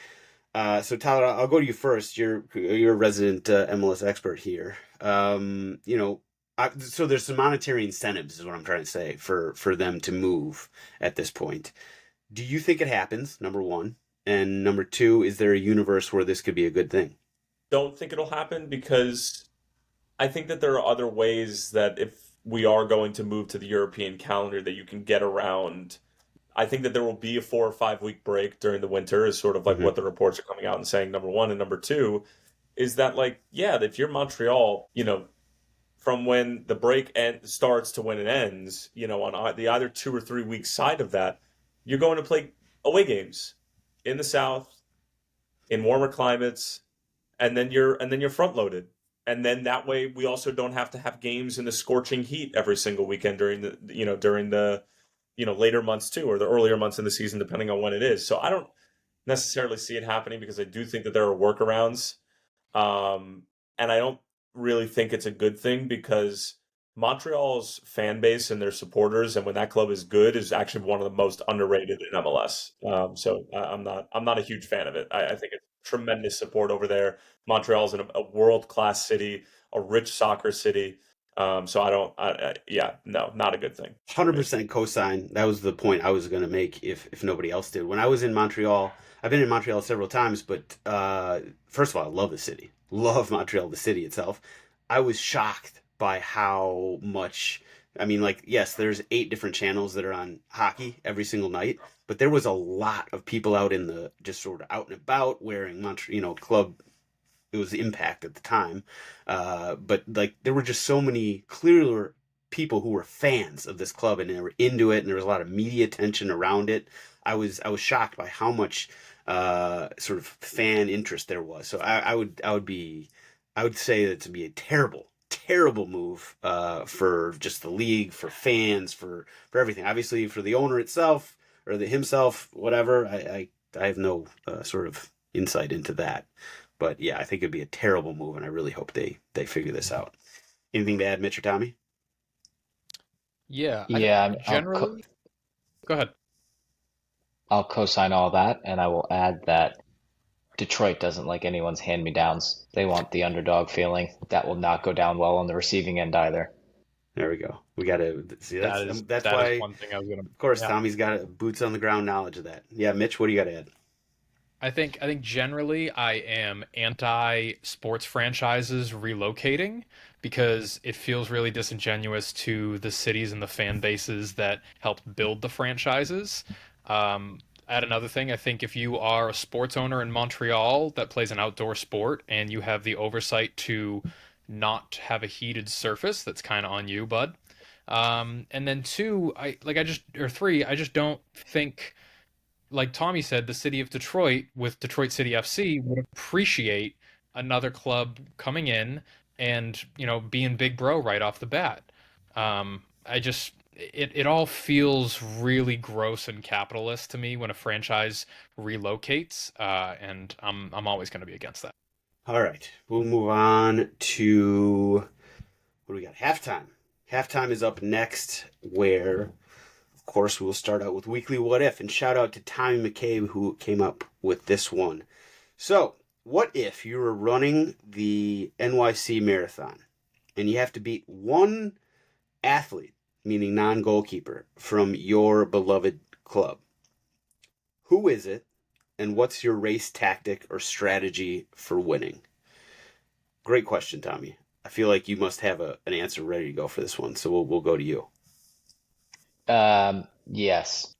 So Tyler, I'll go to you first. You're a resident MLS expert here. So there's some monetary incentives, is what I'm trying to say, for them to move at this point. Do you think it happens, number one? And number two, is there a universe where this could be a good thing? Don't think it'll happen, because I think that there are other ways that if we are going to move to the European calendar that you can get around. I think that there will be a 4 or 5 week break during the winter, is sort of like what the reports are coming out and saying, number one. And number two is that, if you're Montreal, from when the break starts to when it ends, on the either 2 or 3 week side of that, you're going to play away games in the South, in warmer climates, and then you're front loaded. And then that way we also don't have to have games in the scorching heat every single weekend during the later months too, or the earlier months in the season, depending on when it is. So I don't necessarily see it happening, because I do think that there are workarounds. And I don't really think it's a good thing, because Montreal's fan base and their supporters, and when that club is good, is actually one of the most underrated in MLS. So I'm not a huge fan of it. I think it's tremendous support over there. Montreal's in a world-class city, a rich soccer city. So not a good thing. 100% cosign. That was the point I was going to make if nobody else did. When I was in Montreal, I've been in Montreal several times, but first of all, I love the city. love Montreal, the city itself. I was shocked by how much. I mean, like, yes, there's 8 different channels that are on hockey every single night, but there was a lot of people out in the just sort of out and about wearing Montreal, club. It was the Impact at the time, but like there were just so many clear people who were fans of this club and they were into it, and there was a lot of media attention around it. I was shocked by how much sort of fan interest there was. So I would say that to be a terrible move for just the league, for fans, for everything. Obviously, for the owner itself or himself, whatever. I have no sort of insight into that. But yeah, I think it'd be a terrible move, and I really hope they figure this out. Anything to add, Mitch or Tommy? Yeah, I think Yeah, generally. Go ahead. I'll co-sign all that, and I will add that Detroit doesn't like anyone's hand-me-downs. They want the underdog feeling. That will not go down well on the receiving end either. There we go. We got to see That is that's that is why, one thing I was gonna. of course, Yeah. Tommy's got boots on the ground knowledge of that. Yeah, Mitch, what do you got to add? I think generally I am anti sports franchises relocating because it feels really disingenuous to the cities and the fan bases that helped build the franchises. Add another thing, I think if you are a sports owner in Montreal that plays an outdoor sport and you have the oversight to not have a heated surface, that's kind of on you, bud. And then two, three, I just don't think, like Tommy said, the city of Detroit with Detroit City FC would appreciate another club coming in and, being big bro right off the bat. It all feels really gross and capitalist to me when a franchise relocates, and I'm always going to be against that. All right, we'll move on to what do we got? Halftime. Halftime is up next, where of course, we'll start out with Weekly What If, and shout out to Tommy McCabe who came up with this one. So, what if you were running the NYC Marathon and you have to beat one athlete, meaning non-goalkeeper, from your beloved club? Who is it, and what's your race tactic or strategy for winning? Great question, Tommy. I feel like you must have an answer ready to go for this one, so we'll go to you. Yes,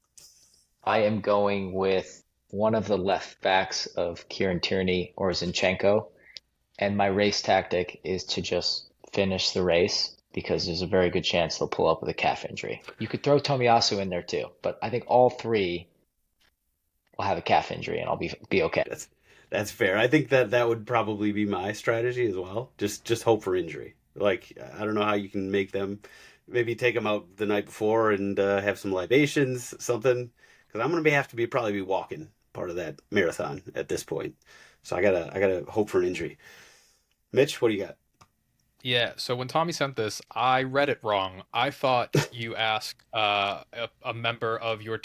I am going with one of the left backs of Kieran Tierney or Zinchenko, and my race tactic is to just finish the race because there's a very good chance they'll pull up with a calf injury. You could throw Tomiyasu in there too, but I think all three will have a calf injury and I'll be okay. That's fair. I think that would probably be my strategy as well. Just hope for injury. Like, I don't know how you can make them. Maybe take them out the night before and have some libations, something. Because I'm gonna have to probably be walking part of that marathon at this point. So I gotta hope for an injury. Mitch, what do you got? Yeah, so when Tommy sent this, I read it wrong. I thought you asked a member of your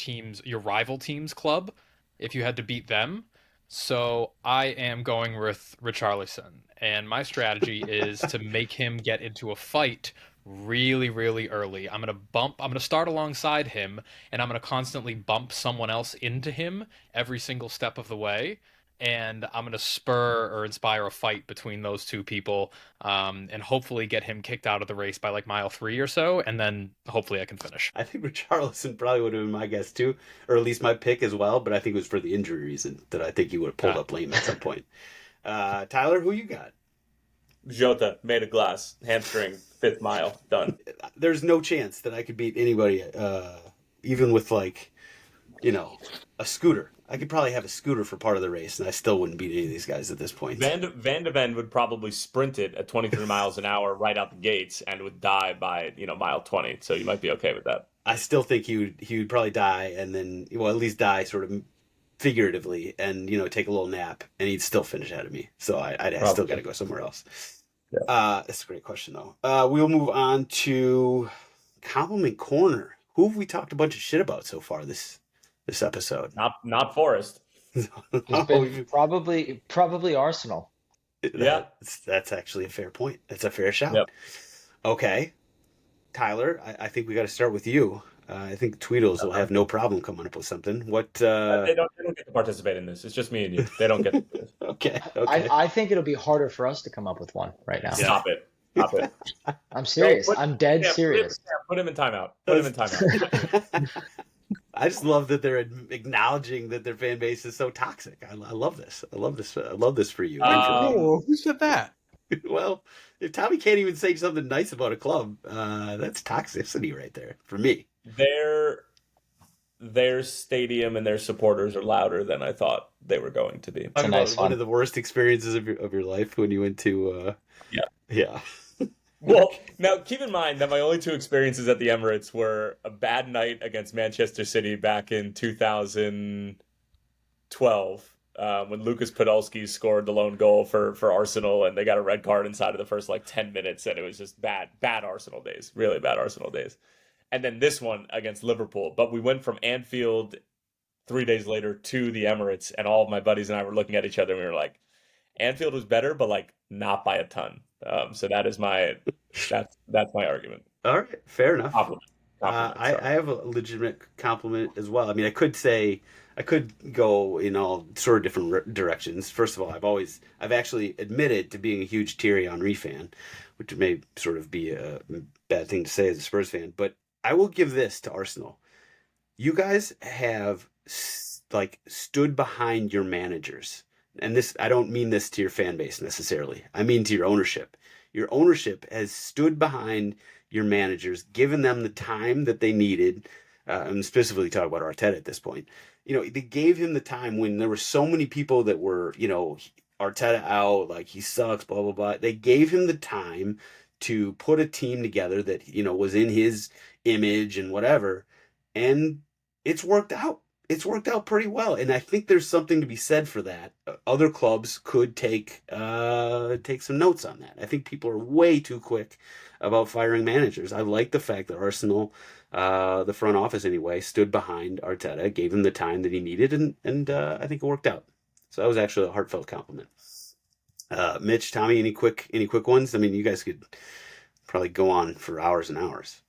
rival team's club, if you had to beat them. So I am going with Richarlison, and my strategy is to make him get into a fight really, really early. I'm gonna start alongside him, and I'm gonna constantly bump someone else into him every single step of the way. And I'm going to spur or inspire a fight between those two people, and hopefully get him kicked out of the race by like mile 3 or so, and then hopefully I can finish. I think Richarlison probably would have been my guess too, or at least my pick as well. But I think it was for the injury reason that I think he would have pulled up lame at some point. Tyler, who you got? Jota made of glass, hamstring, 5th mile, done. There's no chance that I could beat anybody, even with like, a scooter. I could probably have a scooter for part of the race, and I still wouldn't beat any of these guys at this point. Van de Ven would probably sprint it at 23 miles an hour right out the gates and would die by, mile 20. So you might be okay with that. I still think he would probably die, and then, well, at least die sort of figuratively, and take a little nap, and he'd still finish ahead of me. So I still got to go somewhere else. Yeah. That's a great question, though. We'll move on to Compliment Corner. Who have we talked a bunch of shit about so far this episode? Not Forest. Probably Arsenal. Yeah, that's actually a fair point. That's a fair shout. Yep. Okay, Tyler, I think we got to start with you. I think Tweedles will have no problem coming up with something. What? They don't get to participate in this. It's just me and you. They don't get to do this. Okay. I think it'll be harder for us to come up with one right now. Stop it. Stop it. I'm serious. I'm dead serious. Put him in timeout. Put him in timeout. I just love that they're acknowledging that their fan base is so toxic. I love this. I love this for you. Who said that? Well, if Tommy can't even say something nice about a club, that's toxicity right there for me. Their stadium and their supporters are louder than I thought they were going to be. It's a nice one one. of the worst experiences of your life when you went to yeah. Well, now keep in mind that my only two experiences at the Emirates were a bad night against Manchester City back in 2012 when Lucas Podolski scored the lone goal for Arsenal, and they got a red card inside of the first 10 minutes, and it was just bad Arsenal days, really bad Arsenal days. And then this one against Liverpool, but we went from Anfield 3 days later to the Emirates, and all of my buddies and I were looking at each other, and we were like, Anfield was better, but not by a ton. So that is that's my argument. All right, fair enough. Compliment, I have a legitimate compliment as well. I mean, I could go in all sort of different directions. First of all, I've actually admitted to being a huge Thierry Henry fan, which may sort of be a bad thing to say as a Spurs fan, but I will give this to Arsenal. You guys have stood behind your managers. And this, I don't mean this to your fan base necessarily. I mean to your ownership. Your ownership has stood behind your managers, given them the time that they needed. I'm specifically talking about Arteta at this point. They gave him the time when there were so many people that were, Arteta out, he sucks, blah, blah, blah. They gave him the time to put a team together that, was in his image and whatever. And it's worked out. It's worked out pretty well, and I think there's something to be said for that. Other clubs could take some notes on that. I think people are way too quick about firing managers. I like the fact that Arsenal, the front office anyway, stood behind Arteta, gave him the time that he needed, and I think it worked out. So that was actually a heartfelt compliment. Mitch, Tommy, any quick ones? I mean, you guys could probably go on for hours and hours.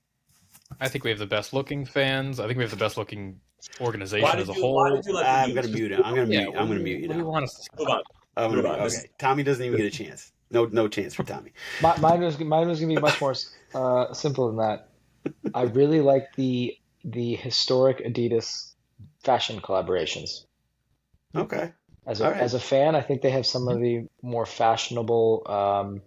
I think we have the best looking fans. I think we have the best looking organization as a whole. I'm going to mute it. I'm going to mute you now. What do you want us to Move on. Okay. Tommy doesn't even get a chance. No chance for Tommy. Mine was going to be much more simple than that. I really like the historic Adidas fashion collaborations. Okay. As a fan, I think they have some of the more fashionable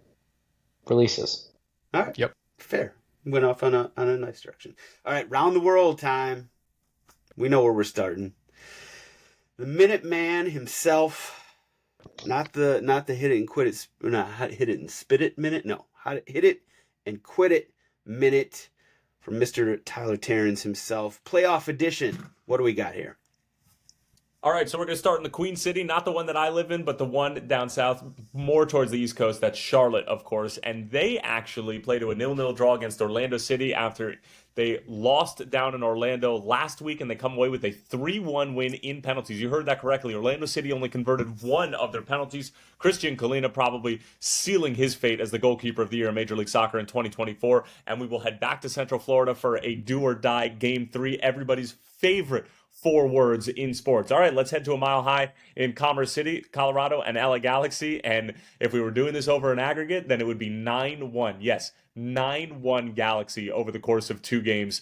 releases. All right. Yep. Fair. Went off on a nice direction. All right, round the world time. We know where we're starting. The Minuteman himself, not the hit it and quit it, not hit it and spit it minute. No, how to hit it and quit it minute from Mr. Tyler Terrence himself. Playoff edition. What do we got here? All right, so we're going to start in the Queen City, not the one that I live in, but the one down south, more towards the East Coast. That's Charlotte, of course. And they actually played to a 0-0 draw against Orlando City after they lost down in Orlando last week, and they come away with a 3-1 win in penalties. You heard that correctly. Orlando City only converted one of their penalties. Christian Colina probably sealing his fate as the goalkeeper of the year in Major League Soccer in 2024. And we will head back to Central Florida for a do-or-die Game 3, everybody's favorite 4 words in sports. All right, let's head to a mile high in Commerce City, Colorado, and LA Galaxy. And if we were doing this over an aggregate, then it would be 9-1. Yes, 9-1 Galaxy over the course of 2 games.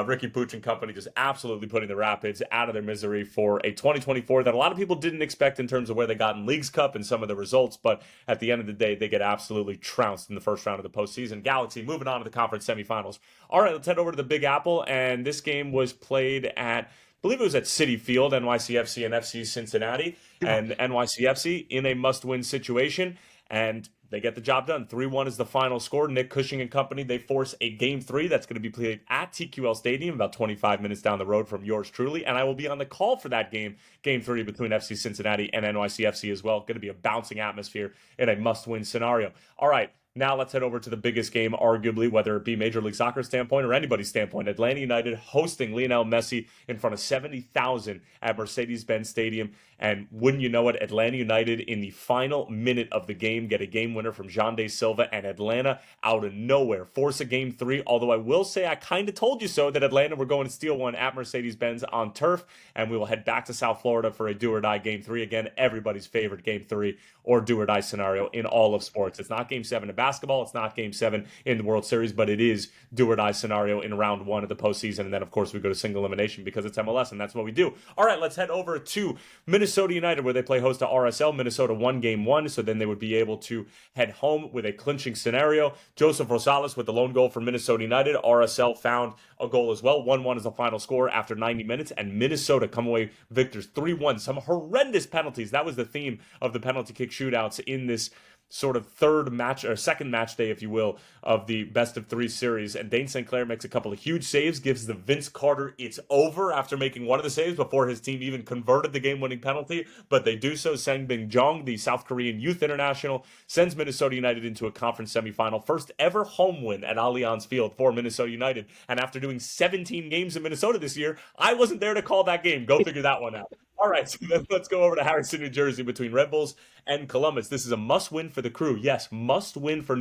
Ricky Pooch and company just absolutely putting the Rapids out of their misery for a 2024 that a lot of people didn't expect in terms of where they got in Leagues Cup and some of the results. But at the end of the day, they get absolutely trounced in the first round of the postseason. Galaxy moving on to the conference semifinals. All right, let's head over to the Big Apple. And this game was played at, I believe it was at Citi Field, NYCFC and FC Cincinnati, and NYCFC in a must-win situation, and they get the job done. 3-1 is the final score. Nick Cushing and company, they force a Game 3 that's going to be played at TQL Stadium, about 25 minutes down the road from yours truly, and I will be on the call for that Game 3 between FC Cincinnati and NYCFC as well. Going to be a bouncing atmosphere in a must-win scenario. All right, Now let's head over to the biggest game, arguably, whether it be Major League Soccer standpoint or anybody's standpoint. Atlanta United hosting Lionel Messi in front of 70,000 at Mercedes-Benz Stadium. And wouldn't you know it, Atlanta United in the final minute of the game get a game winner from Jean De Silva, and Atlanta out of nowhere force a game 3. Although I will say I kind of told you so that Atlanta were going to steal one at Mercedes-Benz on turf, and we will head back to South Florida for a do-or-die game 3. Again, everybody's favorite game 3 or do-or-die scenario in all of sports. It's not game 7 in basketball, it's not game 7 in the World Series, but it is do-or-die scenario in round 1 of the postseason. And then, of course, we go to single elimination because it's MLS, and that's what we do. All right, let's head over to Minnesota United, where they play host to RSL. Minnesota won game 1, so then they would be able to head home with a clinching scenario. Joseph Rosales with the lone goal for Minnesota United. RSL found a goal as well. 1-1 is the final score after 90 minutes, and Minnesota come away victors 3-1. Some horrendous penalties. That was the theme of the penalty kick shootouts in this sort of third match, or second match day, if you will, of the best of 3 series. And Dane St. Clair makes a couple of huge saves, gives the Vince Carter "it's over" after making one of the saves before his team even converted the game-winning penalty. But they do so. Sang-Bin Jong, the South Korean youth international, sends Minnesota United into a conference semifinal. First ever home win at Allianz Field for Minnesota United. And after doing 17 games in Minnesota this year, I wasn't there to call that game. Go figure that one out. All right, so then let's go over to Harrison, New Jersey, between Red Bulls and Columbus. This is a must-win for the Crew. Yes, must-win for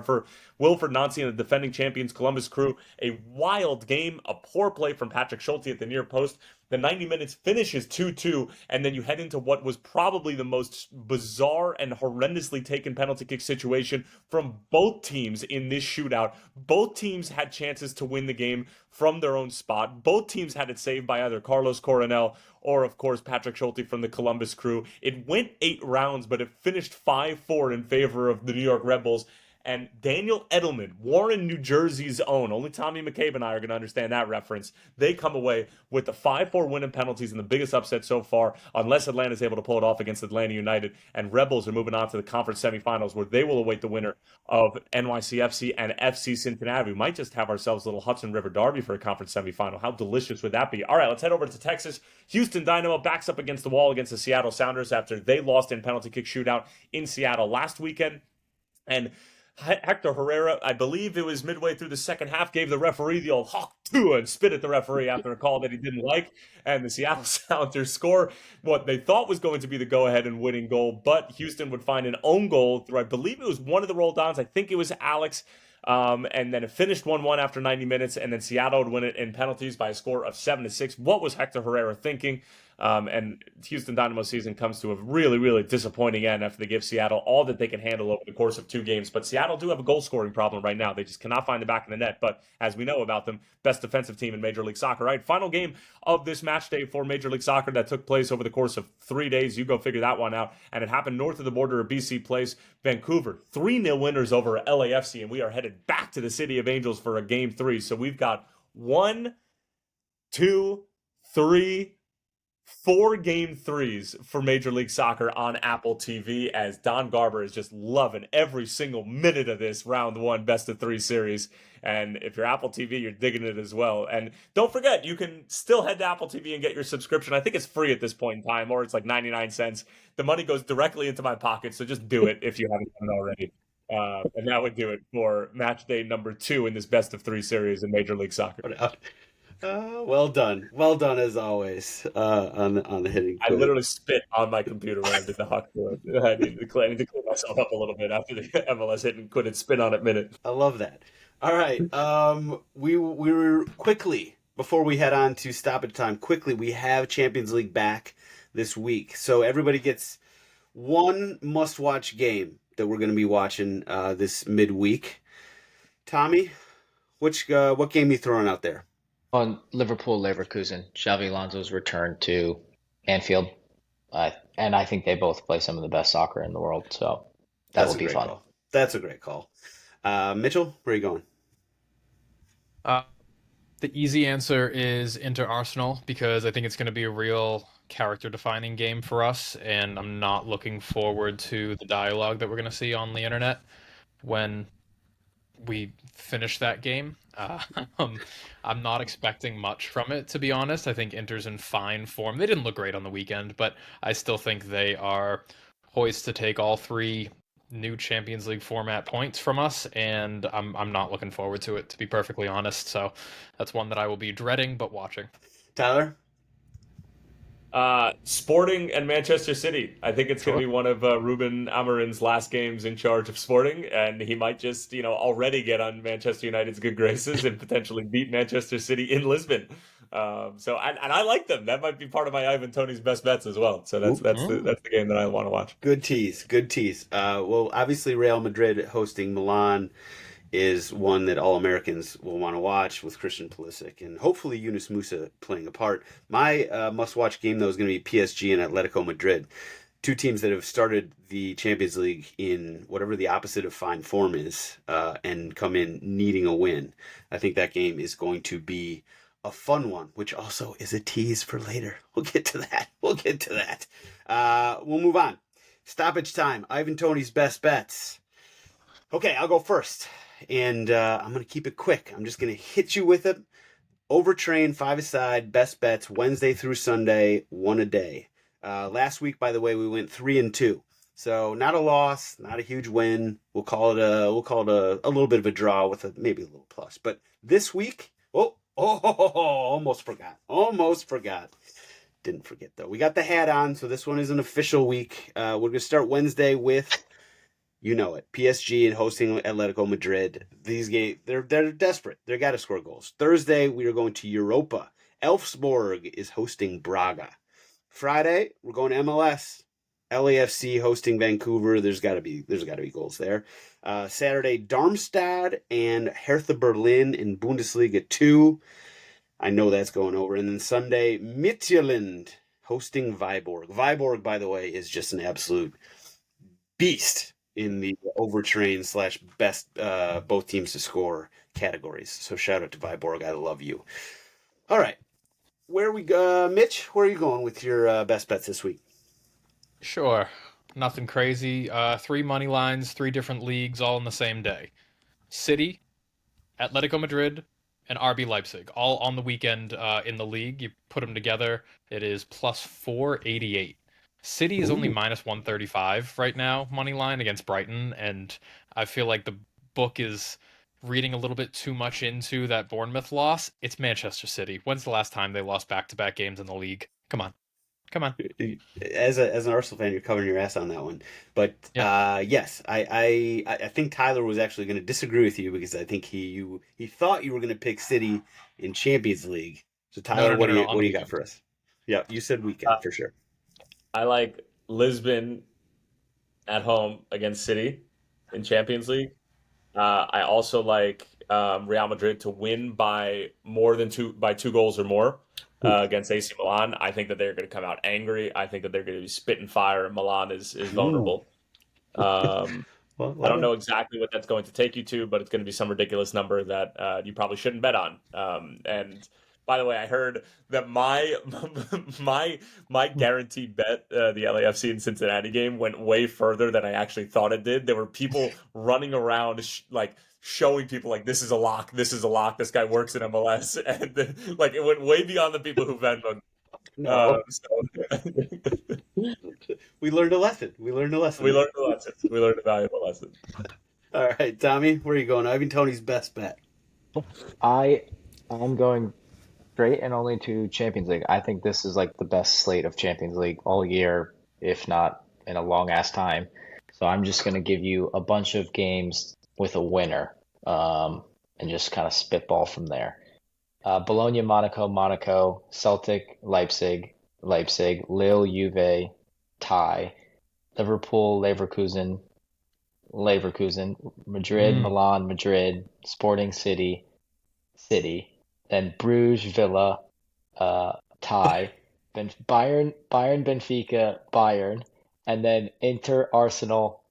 for Wilfred Nancy and the defending champions Columbus Crew. A wild game, a poor play from Patrick Schulte at the near post. The 90 minutes finishes 2-2, and then you head into what was probably the most bizarre and horrendously taken penalty kick situation from both teams in this shootout. Both teams had chances to win the game from their own spot. Both teams had it saved by either Carlos Coronel or, of course, Patrick Schulte from the Columbus Crew. It went 8 rounds, but it finished 5-4 in favor of the New York Red Bulls. And Daniel Edelman, Warren, New Jersey's own, only Tommy McCabe and I are going to understand that reference. They come away with the 5-4 win in penalties and the biggest upset so far, unless Atlanta is able to pull it off against Atlanta United. And Rebels are moving on to the conference semifinals, where they will await the winner of NYCFC and FC Cincinnati. We might just have ourselves a little Hudson River Derby for a conference semifinal. How delicious would that be? All right, let's head over to Texas. Houston Dynamo backs up against the wall against the Seattle Sounders after they lost in penalty kick shootout in Seattle last weekend. And Hector Herrera, I believe it was midway through the second half, gave the referee the old hawk to and spit at the referee after a call that he didn't like. And the Seattle Sounders score what they thought was going to be the go-ahead and winning goal, but Houston would find an own goal through, I believe it was one of the roll-downs. I think it was Alex. And then it finished 1-1 after 90 minutes, and then Seattle would win it in penalties by a score of 7-6. What was Hector Herrera thinking? And Houston Dynamo season comes to a really, really disappointing end after they give Seattle all that they can handle over the course of 2 games. But Seattle do have a goal-scoring problem right now. They just cannot find the back of the net. But as we know about them, best defensive team in Major League Soccer. All right, final game of this match day for Major League Soccer that took place over the course of 3 days. You go figure that one out. And it happened north of the border of BC Place, Vancouver. 3-0 winners over LAFC, and we are headed back to the City of Angels for a game 3. So we've got 1, 2, 3, 4 game 3s for Major League Soccer on Apple TV, as Don Garber is just loving every single minute of this round 1 best of 3 series. And if you're Apple TV, you're digging it as well. And don't forget, you can still head to Apple TV and get your subscription. I think it's free at this point in time, or it's like 99 cents. The money goes directly into my pocket, so just do it if you haven't done it already. And that would do it for match day number 2 in this best of 3 series in Major League Soccer. Well done as always on the hitting. I literally spit on my computer when I did the Hawk to it. I need to clean myself up a little bit after the MLS Hit-It-N-Quit and spit on it minute. I love that. All right, we were quickly, before we head on to stoppage time, we have Champions League back this week, so everybody gets one must-watch game that we're going to be watching this midweek. Tommy, what game you throwing out there? On Liverpool Leverkusen, Xavi Alonso's return to Anfield, and I think they both play some of the best soccer in the world, so that will be fun. That's a great call. Mitchell, where are you going? The easy answer is Inter Arsenal, because I think it's going to be a real character-defining game for us, and I'm not looking forward to the dialogue that we're going to see on the internet when we finish that game. I'm not expecting much from it, to be honest. I think Inter's in fine form. They didn't look great on the weekend, but I still think they are poised to take all 3 new Champions League format points from us, and I'm not looking forward to it, to be perfectly honest. So that's one that I will be dreading but watching. Tyler? Sporting and Manchester City. I think it's going Sure. to be one of Ruben Amorim's last games in charge of Sporting, and he might just, already get on Manchester United's good graces and potentially beat Manchester City in Lisbon. And I like them. That might be part of my Ivan Toney's best bets as well. So that's the game that I want to watch. Good tease. Good tease. Well, obviously Real Madrid hosting Milan is one that all Americans will want to watch with Christian Pulisic and hopefully Yunus Musa playing a part. My must-watch game, though, is going to be PSG and Atletico Madrid, two teams that have started the Champions League in whatever the opposite of fine form is and come in needing a win. I think that game is going to be a fun one, which also is a tease for later. We'll get to that. We'll move on. Stoppage time. Ivan Toney's best bets. Okay, I'll go first. And I'm going to keep it quick. I'm just going to hit you with it. Overtrain, 5-a-side, best bets, Wednesday through Sunday, one a day. Last week, by the way, we went 3-2. So not a loss, not a huge win. We'll call it a little bit of a draw with maybe a little plus. But this week, almost forgot. Didn't forget though. We got the hat on, so this one is an official week. We're going to start Wednesday with, you know it, PSG and hosting Atletico Madrid. These games, they're desperate. They got to score goals. Thursday, we are going to Europa. Elfsborg is hosting Braga. Friday, we're going to MLS. LAFC hosting Vancouver. There's got to be goals there. Saturday, Darmstadt and Hertha Berlin in Bundesliga 2. I know that's going over. And then Sunday, Midtjylland hosting Viborg. Viborg, by the way, is just an absolute beast in the overtrain / best both teams to score categories. So shout out to Viborg. I love you. All right. Mitch, where are you going with your best bets this week? Sure. Nothing crazy. 3 money lines, 3 different leagues, all in the same day. City, Atletico Madrid, and RB Leipzig, all on the weekend in the league. You put them together, it is plus 488. City is only minus 135 right now, money line against Brighton, and I feel like the book is reading a little bit too much into that Bournemouth loss. It's Manchester City. When's the last time they lost back-to-back games in the league? Come on. As an Arsenal fan, you're covering your ass on that one. But yeah. Yes, I think Tyler was actually going to disagree with you because I think he thought you were going to pick City in Champions League. So Tyler, what do you got for us? Yeah, you said weekend for sure. I like Lisbon at home against City in Champions League. I also like Real Madrid to win by two goals or more against AC Milan. I think that they're going to come out angry. I think that they're going to be spitting fire, and Milan is vulnerable. I don't know exactly what that's going to take you to, but it's going to be some ridiculous number that you probably shouldn't bet on. And by the way, I heard that my guaranteed bet, the LAFC and Cincinnati game, went way further than I actually thought it did. There were people running around showing people this is a lock, this guy works in MLS, and it went way beyond the people who Venmoed. No. We learned a lesson. We learned a valuable lesson. All right, Tommy, where are you going? Ivan Toney's best bet. I'm going straight and only to Champions League. I think this is the best slate of Champions League all year, if not in a long ass time. So I'm just going to give you a bunch of games with a winner and just kind of spitball from there. Bologna, Monaco, Celtic, Leipzig, Lille, Juve, tie, Liverpool, Leverkusen, Madrid, Milan, Madrid, Sporting, City, then Bruges, Villa, tie, then Bayern, Benfica, Bayern, and then Inter, Arsenal,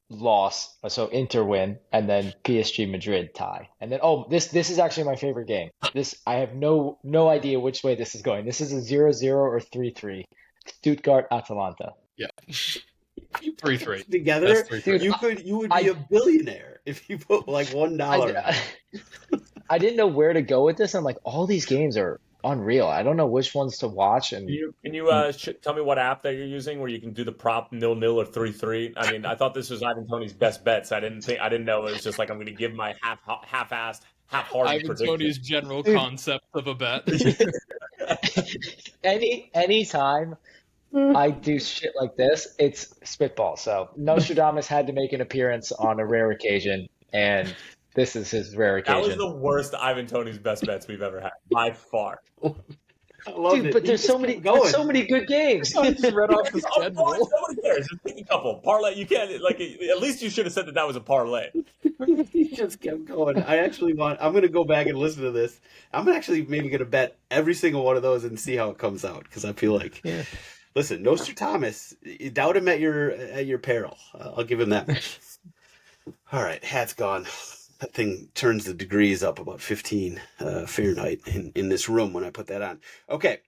loss, so Inter win, and then PSG, Madrid, tie. And then this is actually my favorite game. This I have no idea which way this is going. This is a 0-0 or 3-3. Stuttgart, Atalanta. Yeah. 3-3 together. 3-3. You would be a billionaire if you put $1. I didn't know where to go with this. I'm all these games are unreal. I don't know which ones to watch, Can and you tell me what app that you're using where you can do the prop 0-0 or 3-3? I mean, I thought this was Ivan Toney's best bets. I didn't know it was just like I'm going to give my half-assed, half-hearted Ivan prediction. Toney's general Dude. concept of a bet. anytime I do shit like this, it's spitball. So Nostradamus had to make an appearance on a rare occasion, and this is his rare That was occasion. the worst Ivan Toney's best bets we've ever had by far. I loved Dude, it. but He there's just so kept many, going. there's so many good games. I just read off the Of course, schedule. nobody cares. Just pick a couple. Parlay. You can't like. At least you should have said that was a parlay. He just kept going. I'm going to go back and listen to this. I'm actually maybe going to bet every single one of those and see how it comes out, because I feel like, listen, Nostradamus, you doubt him at your peril. I'll give him that much. All right, hat's gone. That thing turns the degrees up about 15 Fahrenheit in this room when I put that on. Okay.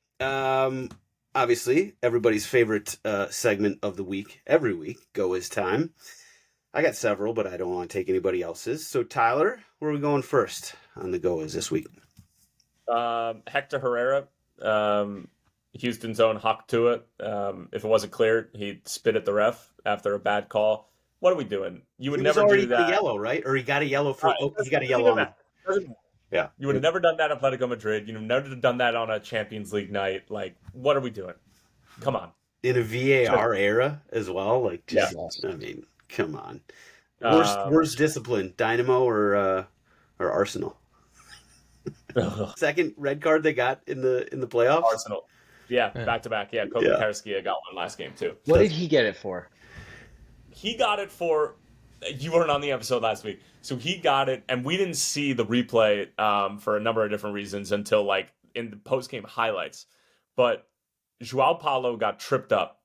Obviously, everybody's favorite segment of the week, every week, Go Is Time. I got several, but I don't want to take anybody else's. So, Tyler, where are we going first on the Go Is this week? Hector Herrera, Houston's own Hawk Tua. If it wasn't clear, he spit at the ref after a bad call. What are we doing? You would He never was already do that. a yellow, right? Or he got a yellow for. Right, he got a doesn't yellow even on. matter. Doesn't matter. Yeah. You would have never done that at Atletico Madrid. You'd have never done that on a Champions League night. Like, what are we doing? Come on. In a VAR era as well. Like, just, Yeah. I mean, come on. Um, Worst discipline, Dynamo or Arsenal? Second red card they got in the playoffs. Arsenal. Yeah, back to back. Yeah, Kobe Yeah. Karaskia got one last game too. What did he get it for? He got it for. You weren't on the episode last week, so he got it, and we didn't see the replay for a number of different reasons until like in the post game highlights. But Joao Paulo got tripped up.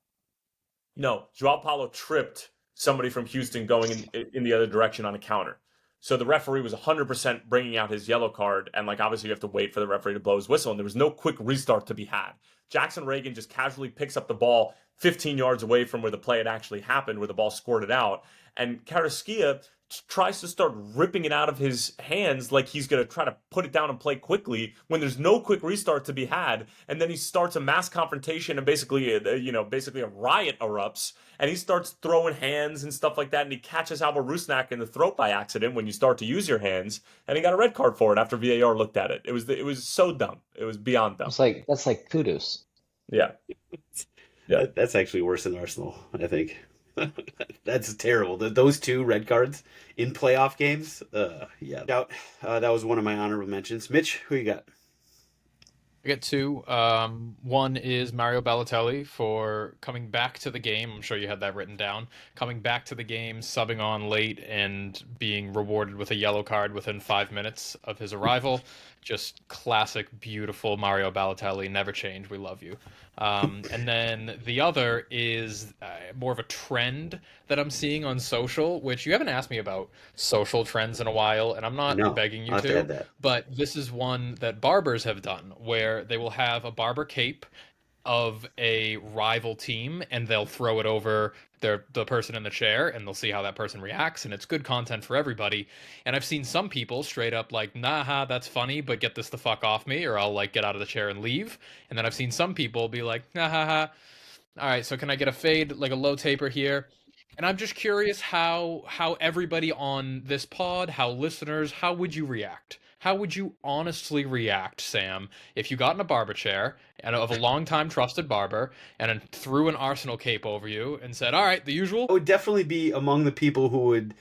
No, Joao Paulo tripped somebody from Houston going in the other direction on a counter. So the referee was 100% bringing out his yellow card, and like obviously you have to wait for the referee to blow his whistle, and there was no quick restart to be had. Jackson Reagan just casually picks up the ball 15 yards away from where the play had actually happened, where the ball squirted out, and Karaskia tries to start ripping it out of his hands like he's going to try to put it down and play quickly when there's no quick restart to be had. And then he starts a mass confrontation and basically a riot erupts, and he starts throwing hands and stuff like that. And he catches Alba Rusnak in the throat by accident when you start to use your hands. And he got a red card for it after VAR looked at it. It was so dumb. It was beyond dumb. That's like kudos. Yeah. That's actually worse than Arsenal, I think. That's terrible. Those two red cards in playoff games. Yeah. That was one of my honorable mentions. Mitch, who you got? I get two. One is Mario Balotelli for coming back to the game. I'm sure you had that written down. Coming back to the game, subbing on late, and being rewarded with a yellow card within 5 minutes of his arrival. Just classic, beautiful Mario Balotelli. Never change. We love you. And then the other is more of a trend that I'm seeing on social, which you haven't asked me about social trends in a while, and I'm not begging you I'll have to add that. but this is one that barbers have done, where they will have a barber cape of a rival team, and they'll throw it over the person in the chair, and they'll see how that person reacts, and it's good content for everybody. And I've seen some people straight up like, nah, that's funny, but get this the fuck off me, or I'll like get out of the chair and leave. And then I've seen some people be like, nah, all right, so can I get a fade, like a low taper here? And I'm just curious how everybody on this pod, how listeners, how would you react? How would you honestly react, Sam, if you got in a barber chair and of a long-time trusted barber and threw an Arsenal cape over you and said, all right, the usual? I would definitely be among the people who would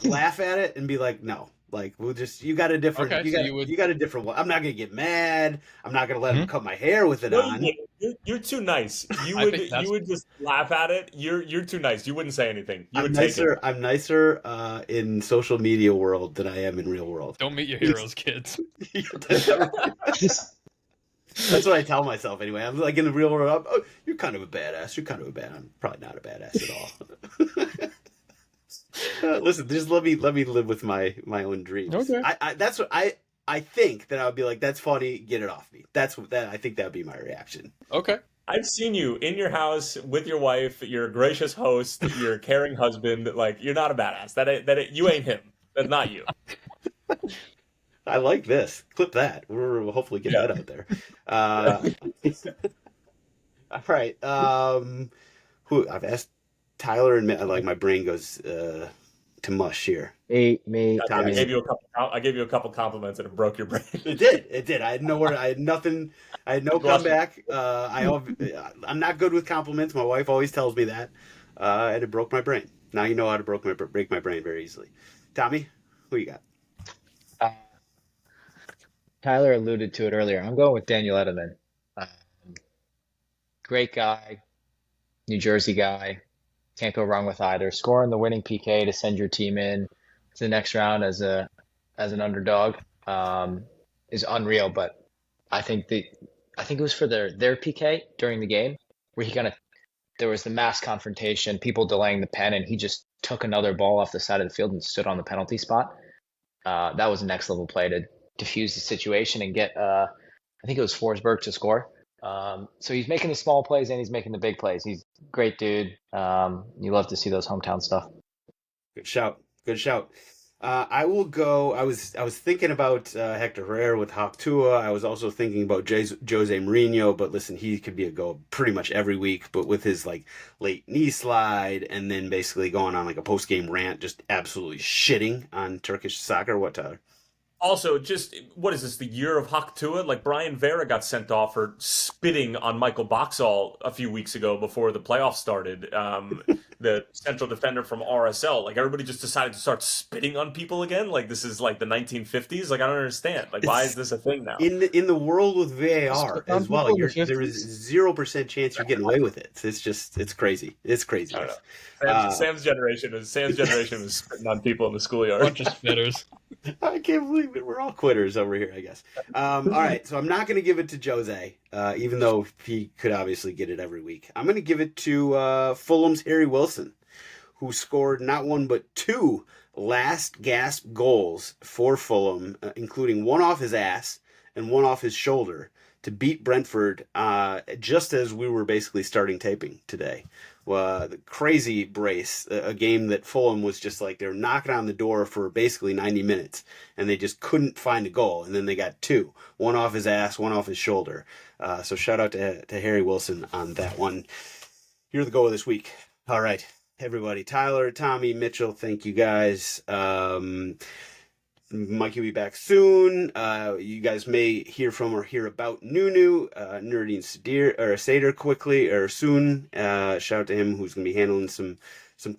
laugh at it and be like, no. Like, you got a different, you got a different one. I'm not going to get mad. I'm not going to let him cut my hair with it on. You're too nice. You would just laugh at it. You're too nice. You wouldn't say anything. I'm nicer in social media world than I am in real world. Don't meet your heroes, kids. That's what I tell myself anyway. I'm like in the real world. Oh, you're kind of a badass. I'm probably not a badass at all. Listen, just let me live with my own dreams. Okay. That's what I think that I would be like, that's funny, get it off me. I think that would be my reaction. Okay. I've seen you in your house with your wife. You're a gracious host. You're a caring husband. Like, you're not a badass. You ain't him. That's not you. I like this. Clip that. We'll hopefully get that out there. All right. Who I've asked Tyler and like my brain goes to mush here. Me. I gave you a couple compliments and it broke your brain. It did. I had nowhere. I had nothing. I had no comeback. I'm not good with compliments. My wife always tells me that, and it broke my brain. Now you know how to break my brain very easily. Tommy, who you got? Tyler alluded to it earlier. I'm going with Daniel Edelman. Um, Great guy, New Jersey guy. Can't go wrong with either. Scoring the winning PK to send your team in to the next round as an underdog is unreal. But I think it was for their PK during the game where there was the mass confrontation, people delaying the pen, and he just took another ball off the side of the field and stood on the penalty spot. That was a next level play to diffuse the situation and get I think it was Forsberg to score. So he's making the small plays and he's making the big plays. He's a great dude. You love to see those hometown stuff. Good shout. I will go. I was thinking about Hector Herrera with Hawk Tua. I was also thinking about Jose Mourinho, but listen, he could be a go pretty much every week. But with his like late knee slide and then basically going on like a post game rant, just absolutely shitting on Turkish soccer. What, Tyler? Also, just what is this? The year of Hawk Tua? Like Brian Vera got sent off for spitting on Michael Boxall a few weeks ago before the playoffs started. The central defender from RSL. Like everybody just decided to start spitting on people again. Like this is like the 1950s. Like I don't understand. Like why is this a thing now? In the world with VAR as well, there is 0% chance you're getting away with it. It's crazy. It's crazy. I don't know. Sam's generation was spitting on people in the schoolyard. Bunch of spitters. I can't believe it. We're all quitters over here, I guess. All right, so I'm not going to give it to Jose, even though he could obviously get it every week. I'm going to give it to Fulham's Harry Wilson, who scored not one but two last gasp goals for Fulham, including one off his ass and one off his shoulder to beat Brentford just as we were basically starting taping today. The crazy brace, a game that Fulham was just like, they were knocking on the door for basically 90 minutes, and they just couldn't find a goal. And then they got two, one off his ass, one off his shoulder. So shout out to Harry Wilson on that one. You're the goal this week. All right, everybody. Tyler, Tommy, Mitchell, thank you guys. Mike will be back soon. You guys may hear from or hear about Nunu, Nerdy and Seder quickly or soon. Shout out to him who's going to be handling some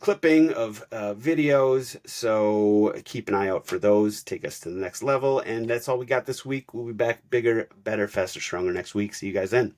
clipping of videos. So keep an eye out for those. Take us to the next level. And that's all we got this week. We'll be back bigger, better, faster, stronger next week. See you guys then.